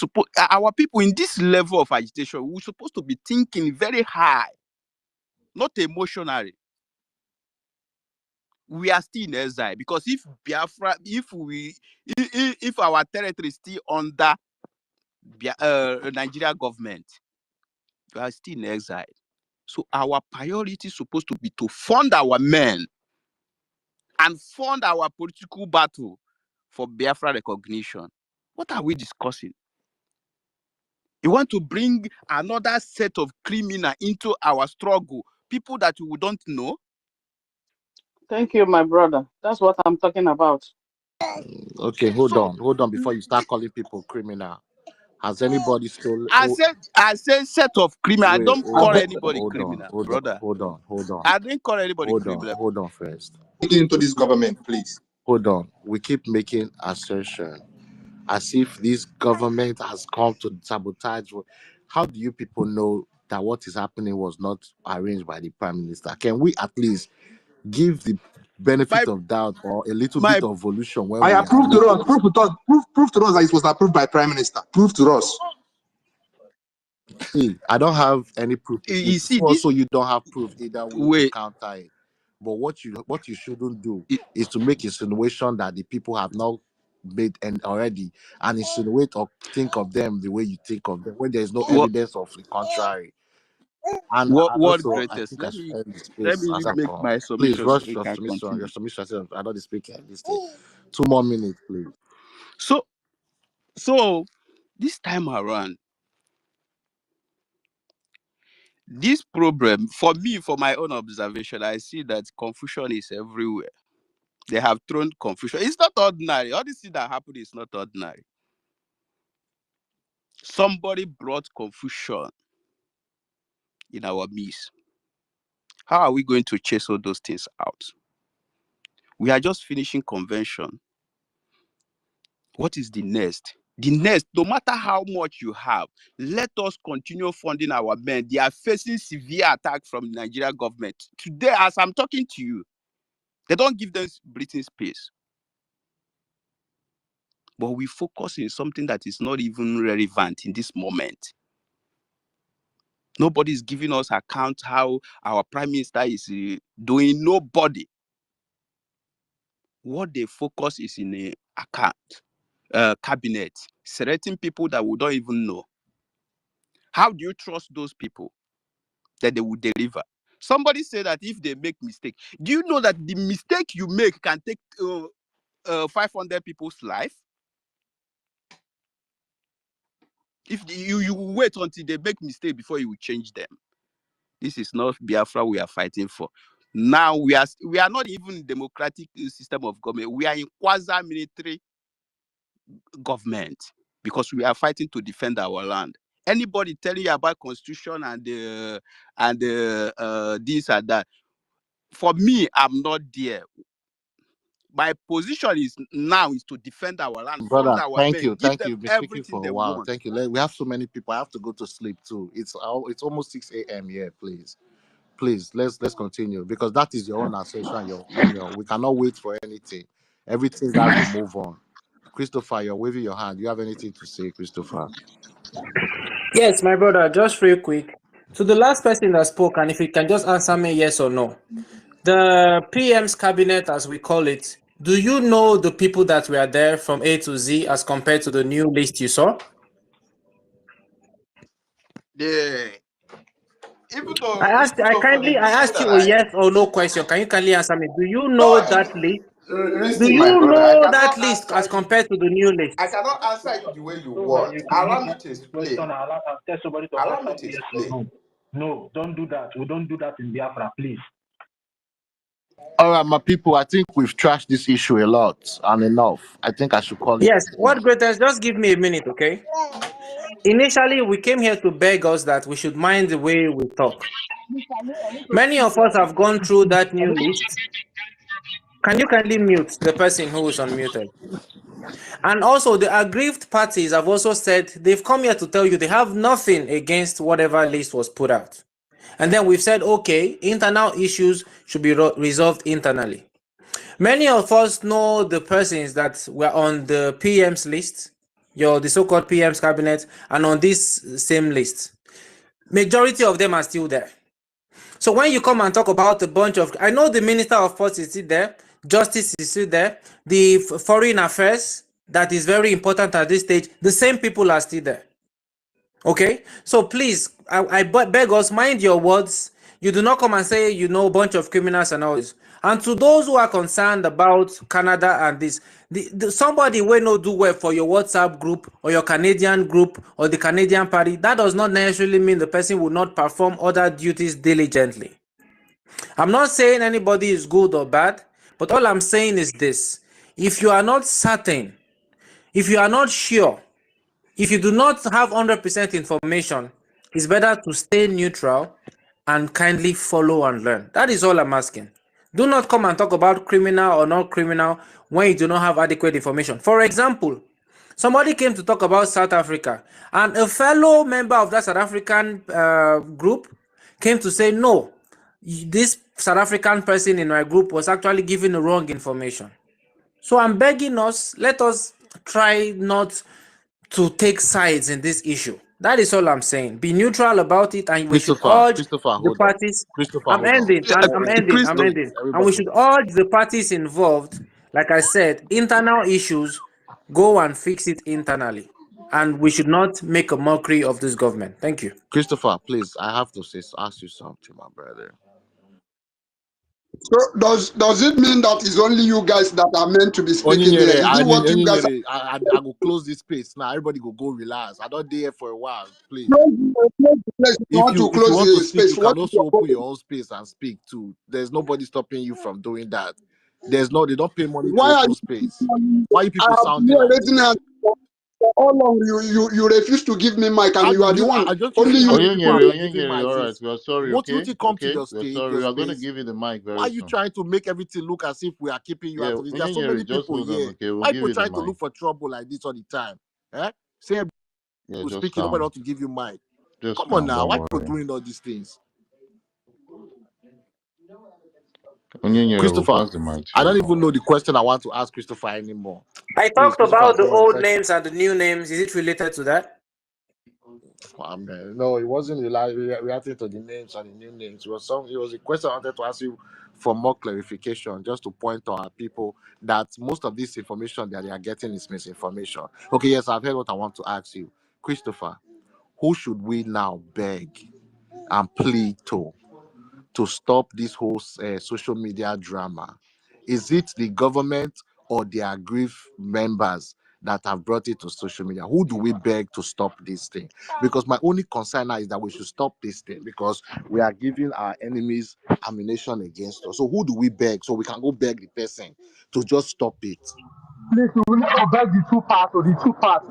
in this level of agitation, we're supposed to be thinking very high, not emotionally. We are still in exile because if Biafra, if our territory is still under Nigeria government, we are still in exile. So our priority is supposed to be to fund our men and fund our political battle for Biafra recognition. What are we discussing? You want to bring another set of criminals into our struggle, people that we don't know? Thank you, my brother. That's what I'm talking about. Okay, hold on before you start calling people criminal. Has anybody stolen? I said set of criminal. I don't call anybody Hold criminal, on, brother. hold on. I didn't call anybody criminal. Hold on first. Into this government, please. Hold on. We keep making assertion as if this government has come to sabotage. How do you people know that what is happening was not arranged by the Prime Minister? Can we at least give the benefit of doubt or a little bit of evolution when we I are approve to us. Prove to us that it was approved by Prime Minister. Prove to us. See, I don't have any proof. You see, also you don't have proof either way to counter it. But what you shouldn't do is to make insinuation that the people have not made already and insinuate or think of them the way you think of them when there is no evidence of the contrary. And what also, greatest? I think Let me make my submission. Please rush so your can submission. continue. Your submission. I don't speak this thing. 2 more minutes, please. So this time around, this problem, for me, for my own observation, I see that confusion is everywhere. They have thrown confusion. It's not ordinary. All this thing that happened is not ordinary. Somebody brought confusion in our midst. How are we going to chase all those things out? We are just finishing convention. What is the next? The next, no matter how much you have, let us continue funding our men. They are facing severe attack from the Nigeria government. Today, as I'm talking to you, they don't give them breathing space. But we focus on something that is not even relevant in this moment. Nobody is giving us account how our prime minister is doing. Nobody. What they focus is in a cabinet, selecting people that we don't even know. How do you trust those people that they will deliver? Somebody said that if they make mistake, do you know that the mistake you make can take 500 people's life? If you wait until they make mistake before you will change them. This is not Biafra we are fighting for. Now we are not even in democratic system of government. We are in quasi-military government because we are fighting to defend our land. Anybody telling you about constitution and this and that, for me, I'm not there. My position is to defend our land, Brother, fund our thank men, you. give You've them been speaking everything for they a while. want. Thank you. We have so many people. I have to go to sleep too. It's almost 6 a.m. here. Please, let's continue because that is your own assertion, your opinion. We cannot wait for anything. Everything has to move on. Christopher, you're waving your hand. You have anything to say, Christopher? Yes, my brother, just real quick. To the last person that spoke, and if you can just answer me yes or no. The PM's cabinet, as we call it, do you know the people that were there from A to Z as compared to the new list you saw? I asked you a yes or no question. Can you kindly answer me? Do you know that list? Do Listen, my you brother, I know cannot that list answer as you. compared to the new list? I cannot answer it the way you So that want. you Allow can me ask to the question explain. and tell somebody to Allow me answer to yes or explain. no. No, don't do that. We don't do that in Biafra, please. All right, my people. I think we've trashed this issue a lot and enough. I think I should call it. Yes. What greatest? Just give me a minute, okay? Initially, we came here to beg us that we should mind the way we talk. Many of us have gone through that new list. Can you kindly mute the person who is unmuted? And also, the aggrieved parties have also said they've come here to tell you they have nothing against whatever list was put out. And then we've said, okay, internal issues should be resolved internally. Many of us know the persons that were on the PM's list, the so-called PM's cabinet, and on this same list. Majority of them are still there. So when you come and talk about a bunch of, I know the Minister of Ports is still there, Justice is still there, the Foreign Affairs, that is very important at this stage, the same people are still there. Okay, so please, I beg us, mind your words. You do not come and say you know a bunch of criminals and all this. And to those who are concerned about Canada and this, somebody will not do well for your WhatsApp group or your Canadian group or the Canadian party, that does not necessarily mean the person will not perform other duties diligently. I'm not saying anybody is good or bad, but all I'm saying is this: if you are not certain, if you are not sure, if you do not have 100% information, it's better to stay neutral and kindly follow and learn. That is all I'm asking. Do not come and talk about criminal or not criminal when you do not have adequate information. For example, somebody came to talk about South Africa, and a fellow member of that South African group came to say, no, this South African person in my group was actually giving the wrong information. So I'm begging us, let us try not to take sides in this issue. That is all I'm saying. Be neutral about it, and we should urge the parties. I'm ending. I'm ending. And we should urge the parties involved, like I said, internal issues, go and fix it internally. And we should not make a mockery of this government. Thank you. Christopher, please, I have to ask you something, my brother. So does it mean that it's only you guys that are meant to be speaking here? Is it what you guys I will close this space now. Everybody go relax. I don't dare for a while, please. If you want to speak, you can also open your own space and speak too. There's nobody stopping you from doing that. They don't pay money to open space. Why you people sounding like this? How long you refuse to give me mic and you are the one only you. All right, we are sorry. Won't Okay, you come to okay, your we're stage? sorry. We are going to give you the mic very Why are soon. you trying to make everything look as if we are keeping you out of this? There are so many just people hold on, here. okay? We'll Why give people you the trying to mic. look for trouble like this all the time? Say Yeah, to just speak, nobody calm. want to give you mic. Just Come on calm. now, Don't why people worry. doing all these things? We'll Christopher, pass the mic to I you. don't even know the question I want to ask Christopher anymore. I Please, talked Christopher, about the go on. old names and the new names. Is it related to that? No, it wasn't reacting to the names and the new names. It was a question I wanted to ask you for more clarification, just to point to our people that most of this information that they are getting is misinformation. Okay, yes, I've heard what I want to ask you. Christopher, who should we now beg and plead to stop this whole social media drama? Is it the government or the aggrieved members that have brought it to social media? Who do we beg to stop this thing? Because my only concern now is that we should stop this thing because we are giving our enemies ammunition against us. So who do we beg so we can go beg the person to just stop it? Please, we will not beg the two parts or the two parts.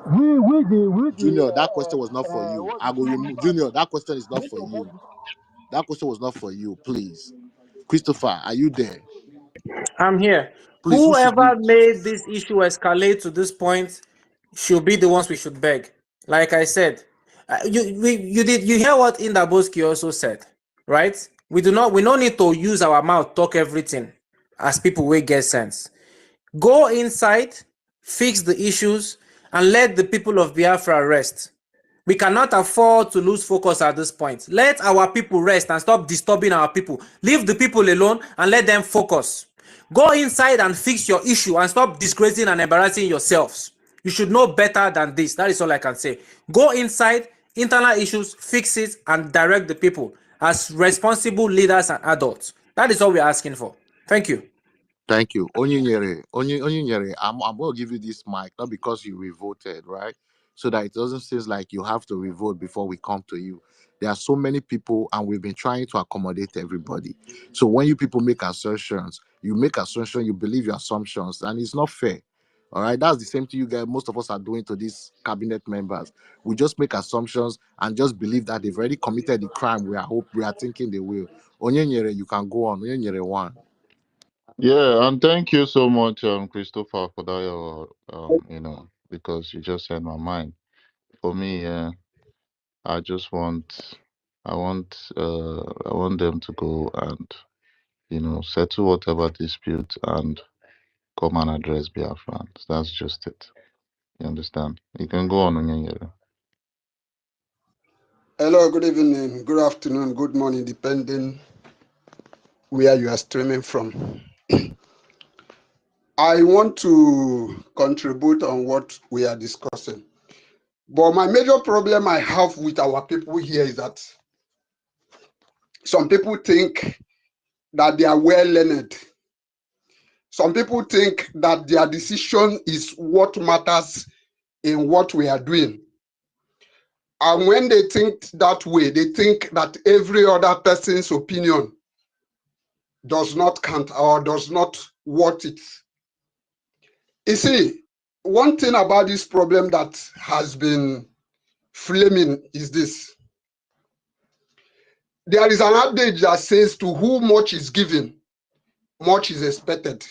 Junior, that question was not for you. I will remove Junior. That question is not for you. That question was not for you. Please, Christopher, are you there? I'm here. Please, Whoever made this issue escalate to this point should be the ones we should beg. Like I said, you hear what Indaboski also said, right? We no need to use our mouth talk everything as people will get sense. Go inside, fix the issues, and let the people of Biafra rest. We cannot afford to lose focus at this point. Let our people rest and stop disturbing our people. Leave the people alone and let them focus. Go inside and fix your issue and stop disgracing and embarrassing yourselves. You should know better than this. That is all I can say. Go inside, internal issues, fix it, and direct the people as responsible leaders and adults. That is all we're asking for. Thank you. Thank you. Onyinyere, I'm going to give you this mic, not because you revoted, right? So that it doesn't seem like you have to revote before we come to you. There are so many people, and we've been trying to accommodate everybody. So when you people make assertions, you believe your assumptions, and it's not fair. All right, that's the same thing you guys, most of us are doing to these cabinet members. We just make assumptions and just believe that they've already committed the crime. We are thinking they will. Onyenyere, you can go on. Onyenyere one. Yeah, and thank you so much, Christopher, for that. Because you just said my mind. For me, I just want, I want them to go and settle whatever dispute and come and address Biafrans. That's just it. You understand? You can go on, Onyenyere. Hello, good evening, good afternoon, good morning, depending where you are streaming from. I want to contribute on what we are discussing. But my major problem I have with our people here is that some people think that they are well learned. Some people think that their decision is what matters in what we are doing. And when they think that way, they think that every other person's opinion does not count or does not worth it. You see, one thing about this problem that has been flaming is this. There is an adage that says, to whom much is given, much is expected.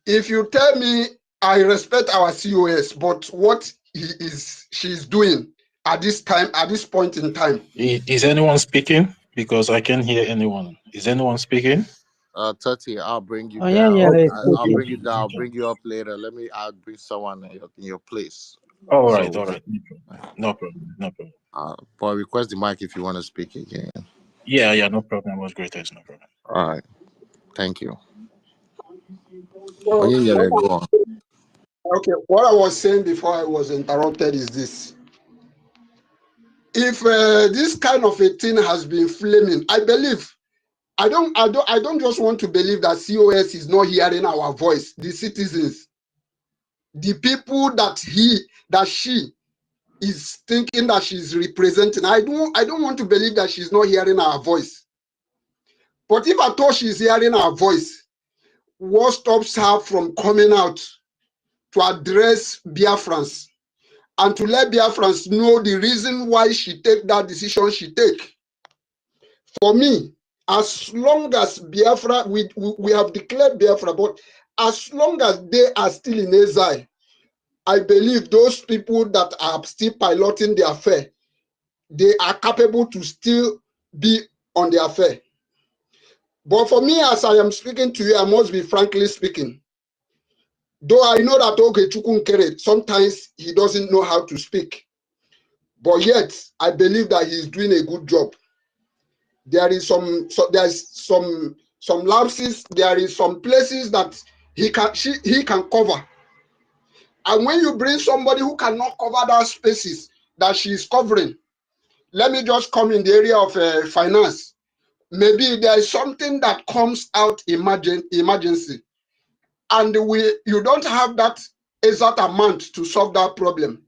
If you tell me, I respect our COS, but what she's doing at this time, at this point in time. Is anyone speaking? Because I can't hear anyone. Is anyone speaking? 30, I'll bring you Oh, yeah, down. yeah. I'll bring you down. I'll bring you up later. I'll bring someone in your place. All So, right. No problem. But request the mic if you want to speak again. Yeah, no problem. Was greatest, no problem. All right. Thank you. So, Go on. okay, what I was saying before I was interrupted is this. If this kind of a thing has been flaming, I believe, I don't just want to believe that COS is not hearing our voice, the citizens, the people that she is thinking that she's representing. I don't want to believe that she's not hearing our voice. But if I thought she's hearing our voice, what stops her from coming out to address Biafrans and to let Biafrans know the reason why she take that decision she take? For me, as long as Biafra, we have declared Biafra, but as long as they are still in exile, I believe those people that are still piloting the affair, they are capable to still be on the affair. But for me, as I am speaking to you, I must be frankly speaking. Though I know that Ogechukwu Nkere, sometimes he doesn't know how to speak. But yet, I believe that he's doing a good job. There is some lapses. There is some places that he can cover. And when you bring somebody who cannot cover those spaces that she is covering, let me just come in the area of finance. Maybe there is something that comes out emergency, and you don't have that exact amount to solve that problem.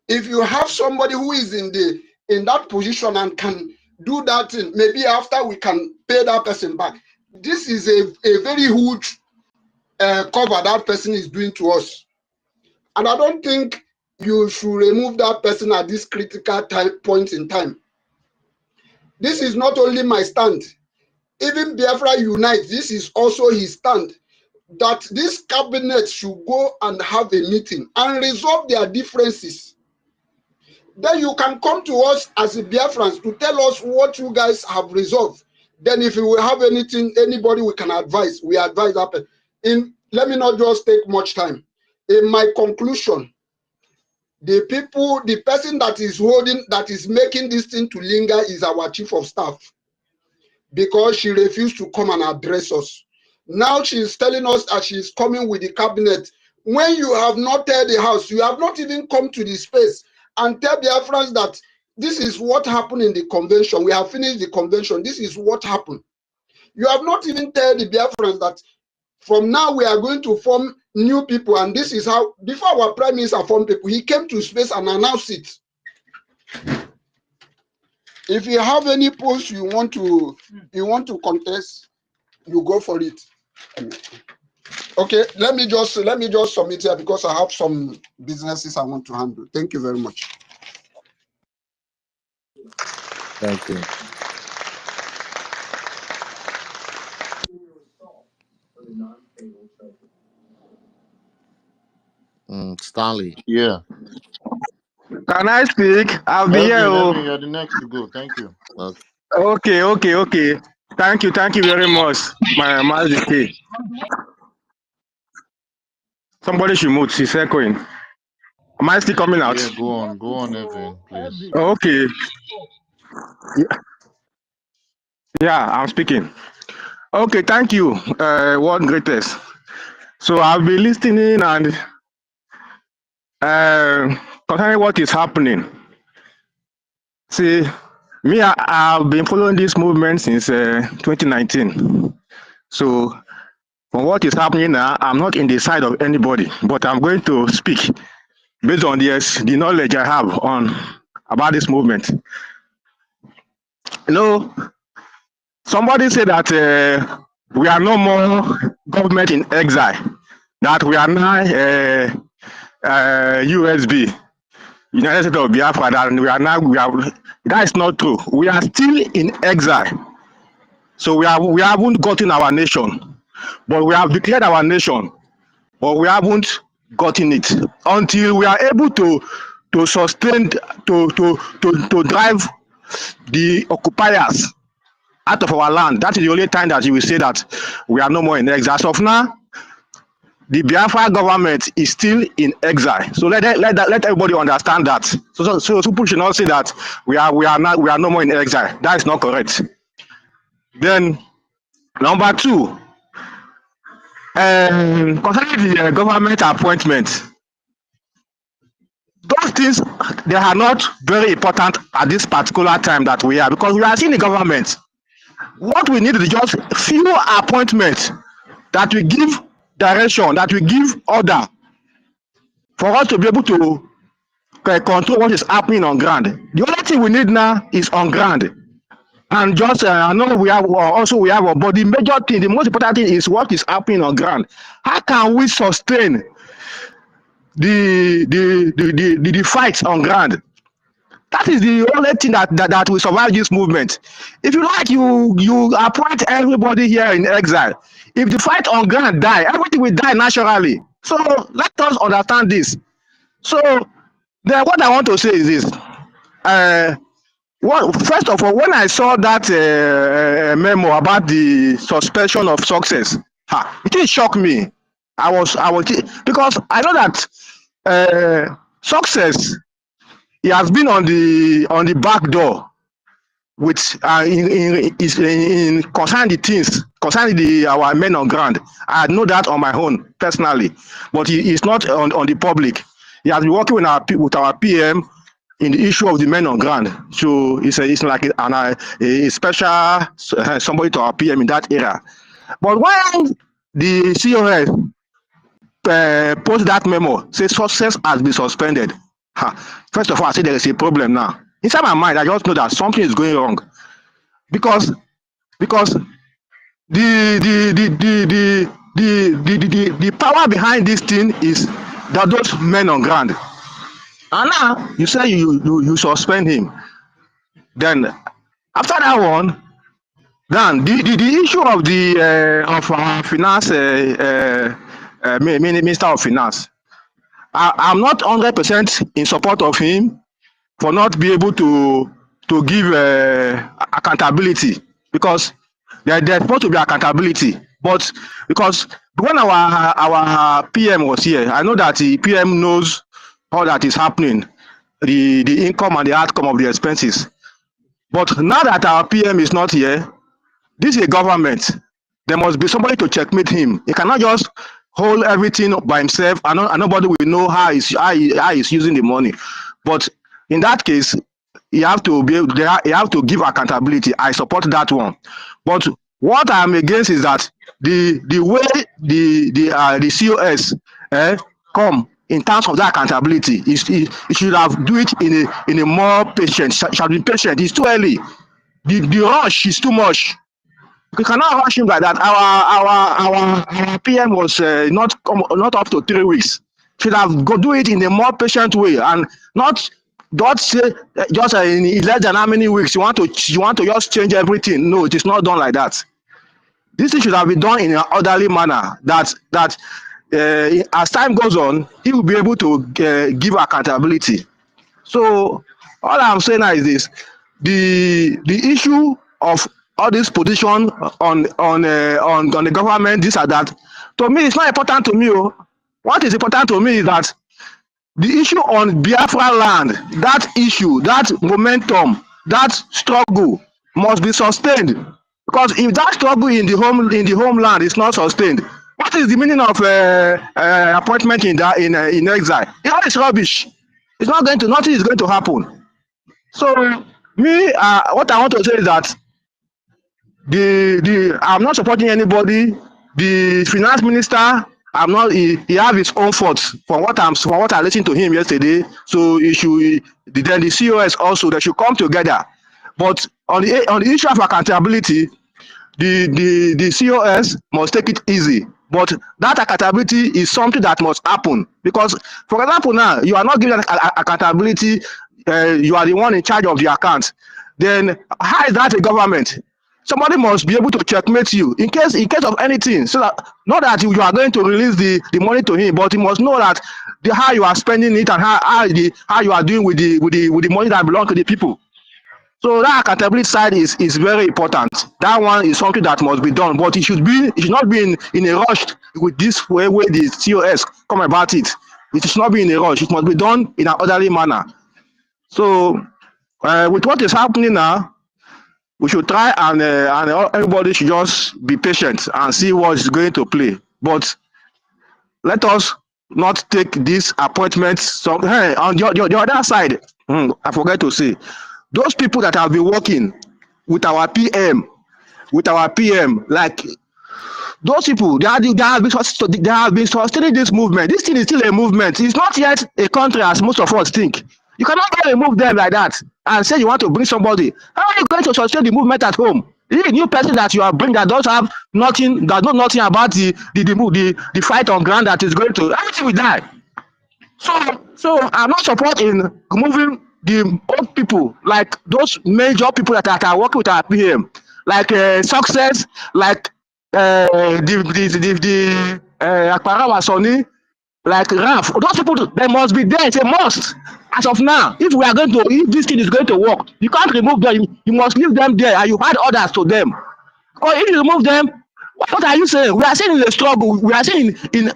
If you have somebody who is in that position and can do that thing, maybe after we can pay that person back. This is a very huge cover that person is doing to us. And I don't think you should remove that person at this critical point in time. This is not only my stand. Even Biafra Unite, this is also his stand. That this cabinet should go and have a meeting and resolve their differences. Then you can come to us as a Biafrans to tell us what you guys have resolved. Then if you have anything, anybody we can advise, we advise that. Let me not just take much time. In my conclusion, the person that is making this thing to linger is our chief of staff, because she refused to come and address us. Now she's telling us that she's coming with the cabinet. When you have not tell the house, you have not even come to the space and tell Biafrans that this is what happened in the convention. We have finished the convention. This is what happened. You have not even tell the Biafrans that from now we are going to form new people, and this is how, before our prime minister formed people, he came to space and announced it. If you have any post you want to contest, you go for it. Okay, let me just submit here because I have some businesses I want to handle. Thank you very much. Thank you. Stanley. Yeah. Can I speak? I'll be here. Evan, you're the next to go. Thank you. Okay. Thank you very much, my majesty. Somebody should mute. She's echoing. Am I still coming out? Yeah, go on, Evan, please. Okay. Yeah, I'm speaking. Okay, thank you. World greatest. So I've been listening and concerning what is happening. See, me, I've been following this movement since 2019. So from what is happening now, I'm not in the side of anybody, but I'm going to speak based on the knowledge I have on about this movement. You know, somebody said that we are no more government in exile, that we are now USB, United States of Biafra, that that is not true. We are still in exile. So we haven't gotten our nation, but we have declared our nation, but we haven't gotten it until we are able to sustain, to drive the occupiers out of our land. That is the only time that you will say that we are no more in exile. As of now, the Biafra government is still in exile. So let everybody understand that. So people should not say that we are no more in exile. That is not correct. Then number two, concerning the government appointment, those things, they are not very important at this particular time that we are, because we are seeing the government. What we need is just few appointments that will give direction, that will give order for us to be able to control what is happening on ground. The only thing we need now is on ground. And just I know we have but the major thing, the most important thing is what is happening on ground. How can we sustain the fights on ground? That is the only thing that will survive this movement. If you like, you appoint everybody here in exile. If the fight on ground die, everything will die naturally. So let us understand this. So then what I want to say is this. First of all, when I saw that memo about the suspension of success, it didn't shock me. I was because I know that success, he has been on the back door with in concerning the things concerning our men on ground. I know that on my own personally, but he is not on the public. He has been working with our PM in the issue of the men on ground. So it's like a special somebody to our PM in that area. But when the COS post that memo, say success has been suspended, first of all, I say there is a problem now. Inside my mind, I just know that something is going wrong, because the power behind this thing is that those men on ground. And now you say you suspend him. Then after that one, then the issue of of our finance minister of finance, I'm not 100% in support of him for not be able to give accountability, because there's supposed to be accountability. But because when our PM was here, I know that the PM knows all that is happening, the income and the outcome of the expenses. But now that our PM is not here, this is a government. There must be somebody to checkmate him. He cannot just hold everything by himself, and nobody will know how he's using the money. But in that case, you have to give accountability. I support that one. But what I'm against is that the way the COS come in terms of that accountability, it should have do it in a more patient. Shall be patient. It's too early. The rush is too much. We cannot rush him like that. Our PM was not up to 3 weeks. Should have do it in a more patient way and not say just in less than how many weeks you want to just change everything. No, it is not done like that. This thing should have been done in an orderly manner. That as time goes on, he will be able to give accountability. So all I'm saying now is this: the issue of all this position on the government, this or that, to me, it's not important to me. What is important to me is that the issue on Biafra land, that issue, that momentum, that struggle must be sustained. Because if that struggle in the homeland is not sustained, what is the meaning of appointment in exile? It is rubbish. It's not going to. Nothing is going to happen. So me, what I want to say is that I'm not supporting anybody. The finance minister, I'm not. He have his own faults from what I listened to him yesterday. So he should. Then the COS also, they should come together. But on the issue of accountability, the COS must take it easy. But that accountability is something that must happen, because, for example, now you are not giving accountability. You are the one in charge of the account. Then how is that a government? Somebody must be able to checkmate you in case of anything, so that not that you are going to release the money to him, but he must know that how you are spending it and how you are doing with the money that belongs to the people. So that accountability side is very important. That one is something that must be done, but it should not be in a rush with this way the COS come about it. It should not be in a rush. It must be done in an orderly manner. So with what is happening now, we should try and everybody should just be patient and see what is going to play. But let us not take this appointment. So on the other side, I forget to say, those people that have been working with our PM, like those people, they have been sustaining this movement. This thing is still a movement. It's not yet a country as most of us think. You cannot go remove them like that and say you want to bring somebody. How are you going to sustain the movement at home? This is a new person that you are bringing that does have nothing, that know nothing about the fight on ground that is going to, everything will die. So I'm not supporting moving the old people, like those major people that are working with our PM, like Success, like the Akparawa Soni, like Raf. Those people, they must be there. It's a must. As of now, if this thing is going to work, you can't remove them. You must leave them there, and you add others to them. Or if you remove them, what are you saying? We are saying in the struggle. We are saying in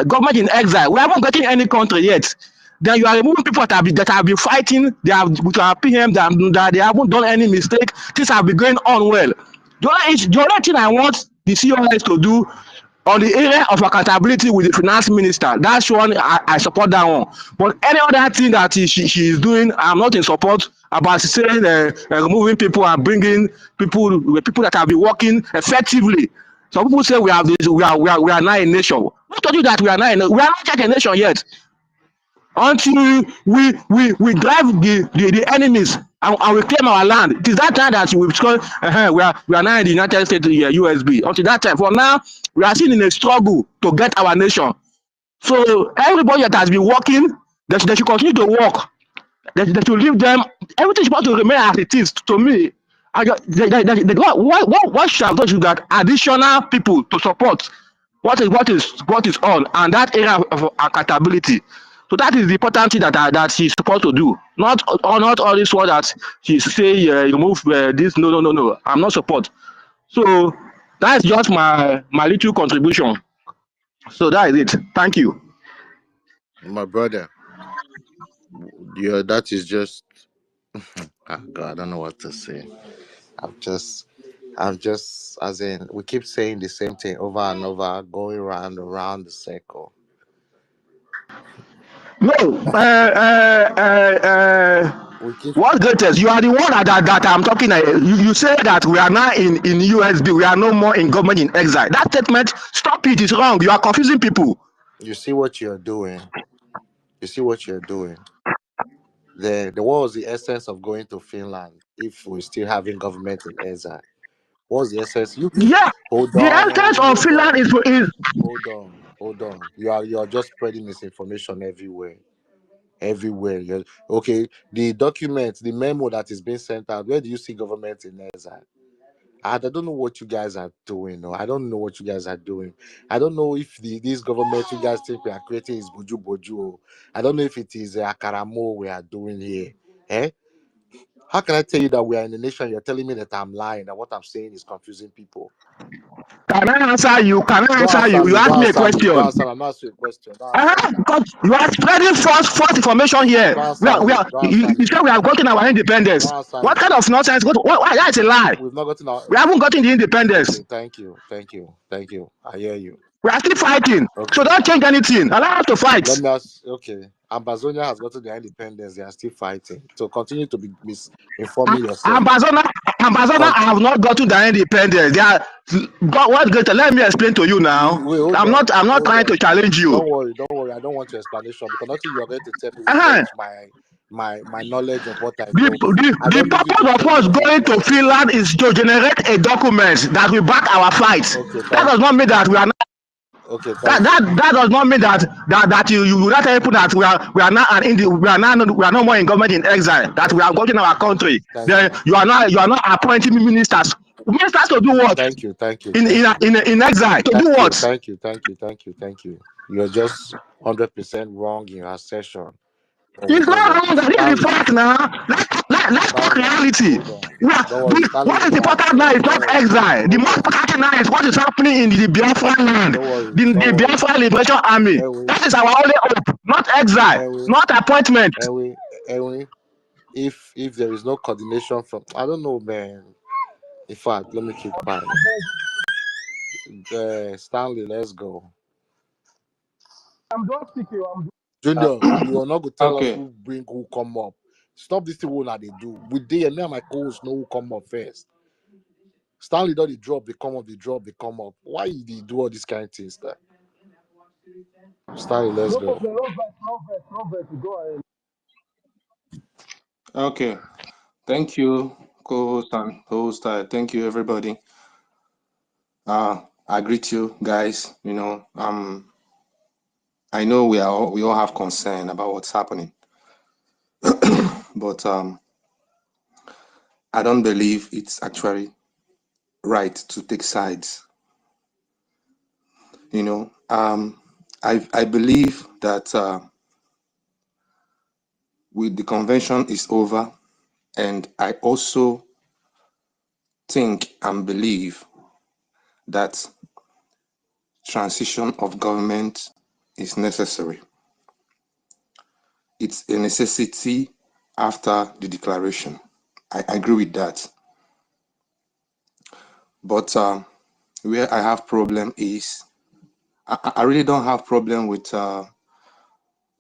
government in exile. We haven't gotten any country yet. Then you are removing people that have been fighting. They have with our PM that they haven't done any mistake. Things have been going on well. The only thing I want the COS to do on the area of accountability with the finance minister, that's one I support that one. But any other thing that she is doing, I'm not in support about saying removing people and bringing people that have been working effectively. Some people say we are not a nation. Who told you that we are not yet a nation yet? Until we drive the enemies and we claim our land. It is that time that we are now in the United States USB. Until that time, for now, we are still in a struggle to get our nation. So everybody that has been working, they should continue to work. They should leave them. Everything is supposed to remain as it is. To me, what should have done is that additional people to support what is on, and that area of accountability. So that is the important thing that she's supposed to do. Not all this one that she say remove this. No. I'm not support. So that's just my little contribution. So that is it. Thank you. My brother, that is just God, I don't know what to say. I've just as in, we keep saying the same thing over and over, going round and round the circle. No, what greatest? You are the one that I'm talking. You say that we are now in USB. We are no more in government in exile. That statement, stop it. It's wrong. You are confusing people. You see what you're doing. What was the essence of going to Finland if we're still having government in exile? What's the essence? You Yeah, hold the essence on, of Finland is hold on. You are just spreading misinformation everywhere. Everywhere. Okay, the document, the memo that is being sent out, where do you see government in exile? I don't know what you guys are doing. No, I don't know what you guys are doing. I don't know if this government you guys think we are creating is Buju Boju. I don't know if it is Akaramo we are doing here. Eh? How can I tell you that we are in a nation? You're telling me that I'm lying, that what I'm saying is confusing people. Can I answer you? Can I Don't answer answer you? You me. asked Don't me a answer me. Don't question. answer me. I'm not asking you a question. Don't answer me. Because you are spreading false information here. Don't answer me. Don't answer You me. said we have gotten our independence. Don't answer What me. kind of nonsense? That is a lie. We've not gotten our. We haven't gotten the independence. Okay, thank you. I hear you. We are still fighting. Okay. So don't change anything. Allow us to fight. Let me ask. Okay, Ambazonia has gotten their independence. They are still fighting. So continue to be misinforming yourself. Ambassador have not gotten their independence. They are what greater. Let me explain to you now. I'm not trying to challenge you. Don't worry. I don't want your explanation because nothing you are going to tell me will change my knowledge of what I know. The purpose of us going to Finland is to generate a document that will back our fight. Okay, that does not mean that we are not. Okay, that does not mean that you will not tell people that we are no more in government in exile, that we are governing our country. Then you are not appointing ministers to do what? Thank you. In exile to do what? Thank you. You're just 100% wrong in your assertion. It's not wrong. That is the fact now. Let's talk reality. What is important now is not exile. The most important thing now is what is happening in the Biafra land. The Biafra Liberation Army. That is our only hope. Not exile. Not appointment. If there is no coordination from, I don't know, man. In fact, let me keep quiet. Stanley, let's go. I'm just speaking. Junior, you are not going to tell us who come up. Stop this thing that they do. We did, me and my co-hosts know who come up first. Stanley don't drop, they come up, Why they do all these kind of things there? Stanley, let's go. No verse, go ahead. Okay. Thank you, co-host and host. Thank you, everybody. I greet you guys. I know we all have concern about what's happening, but I don't believe it's actually right to take sides. I believe that with the convention is over, and I also think and believe that transition of government is necessary. It's a necessity after the declaration. I agree with that. But where I have problem is, I really don't have problem with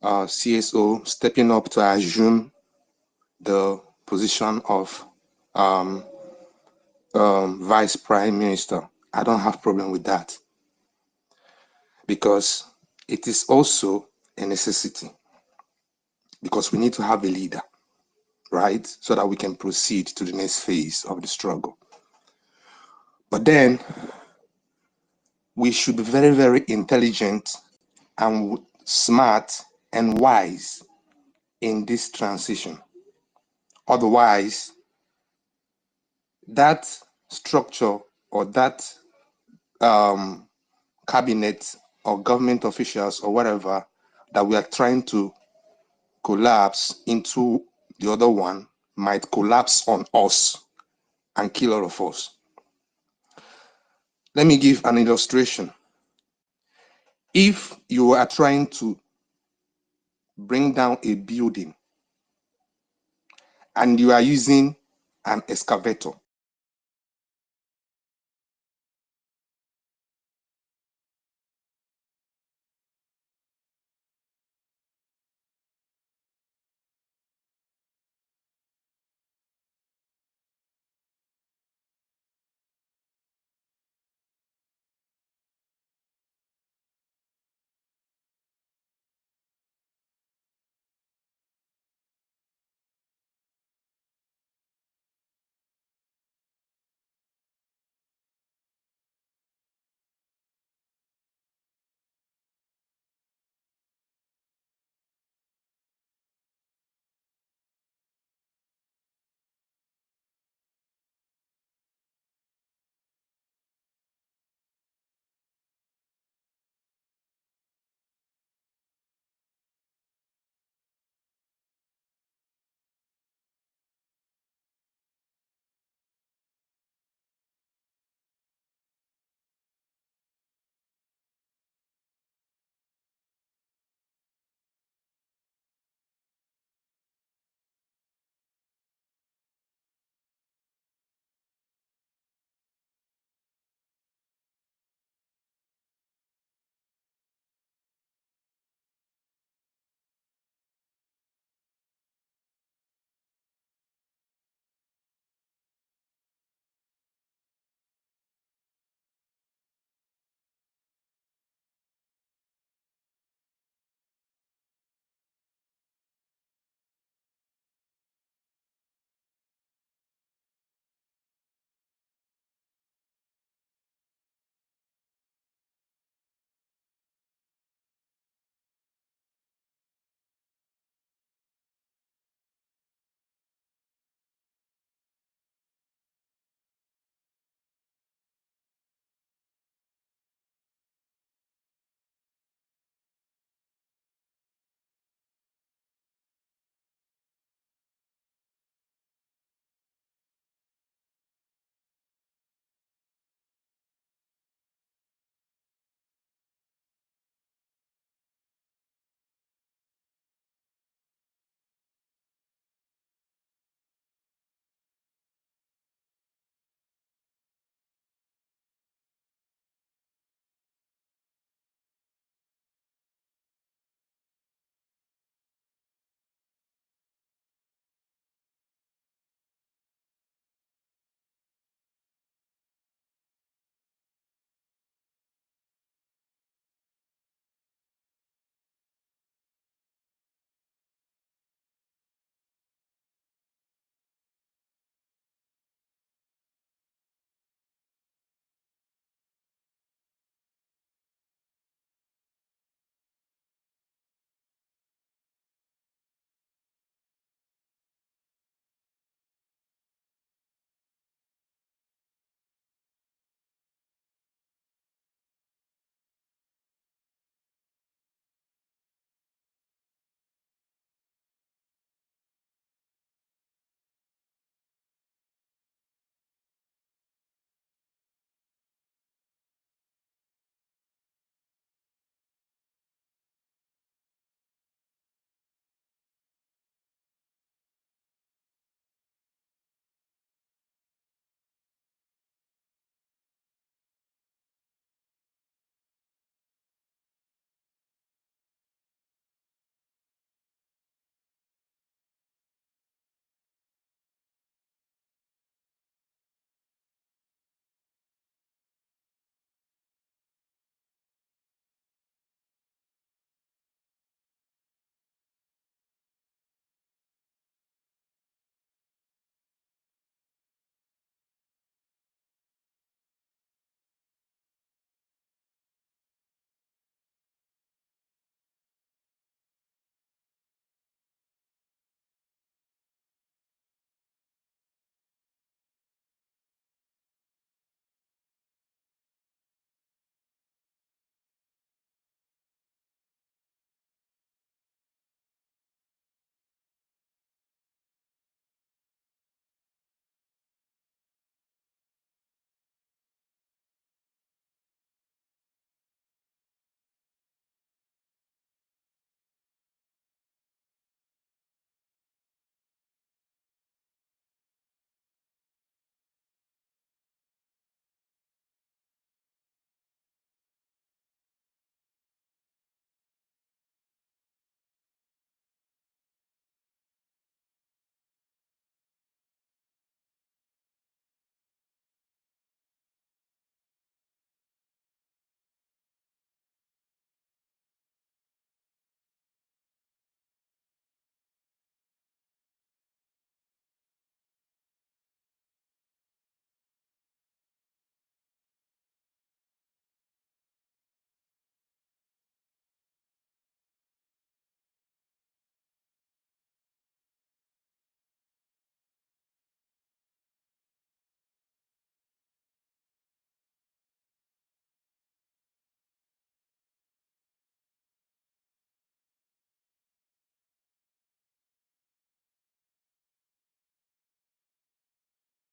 CSO stepping up to assume the position of Vice Prime Minister. I don't have problem with that, because it is also a necessity, because we need to have a leader, right? So that we can proceed to the next phase of the struggle. But then we should be very, very intelligent and smart and wise in this transition. Otherwise, that structure or that cabinet or government officials or whatever that we are trying to collapse into the other one might collapse on us and kill all of us. Let me give an illustration. If you are trying to bring down a building and you are using an excavator,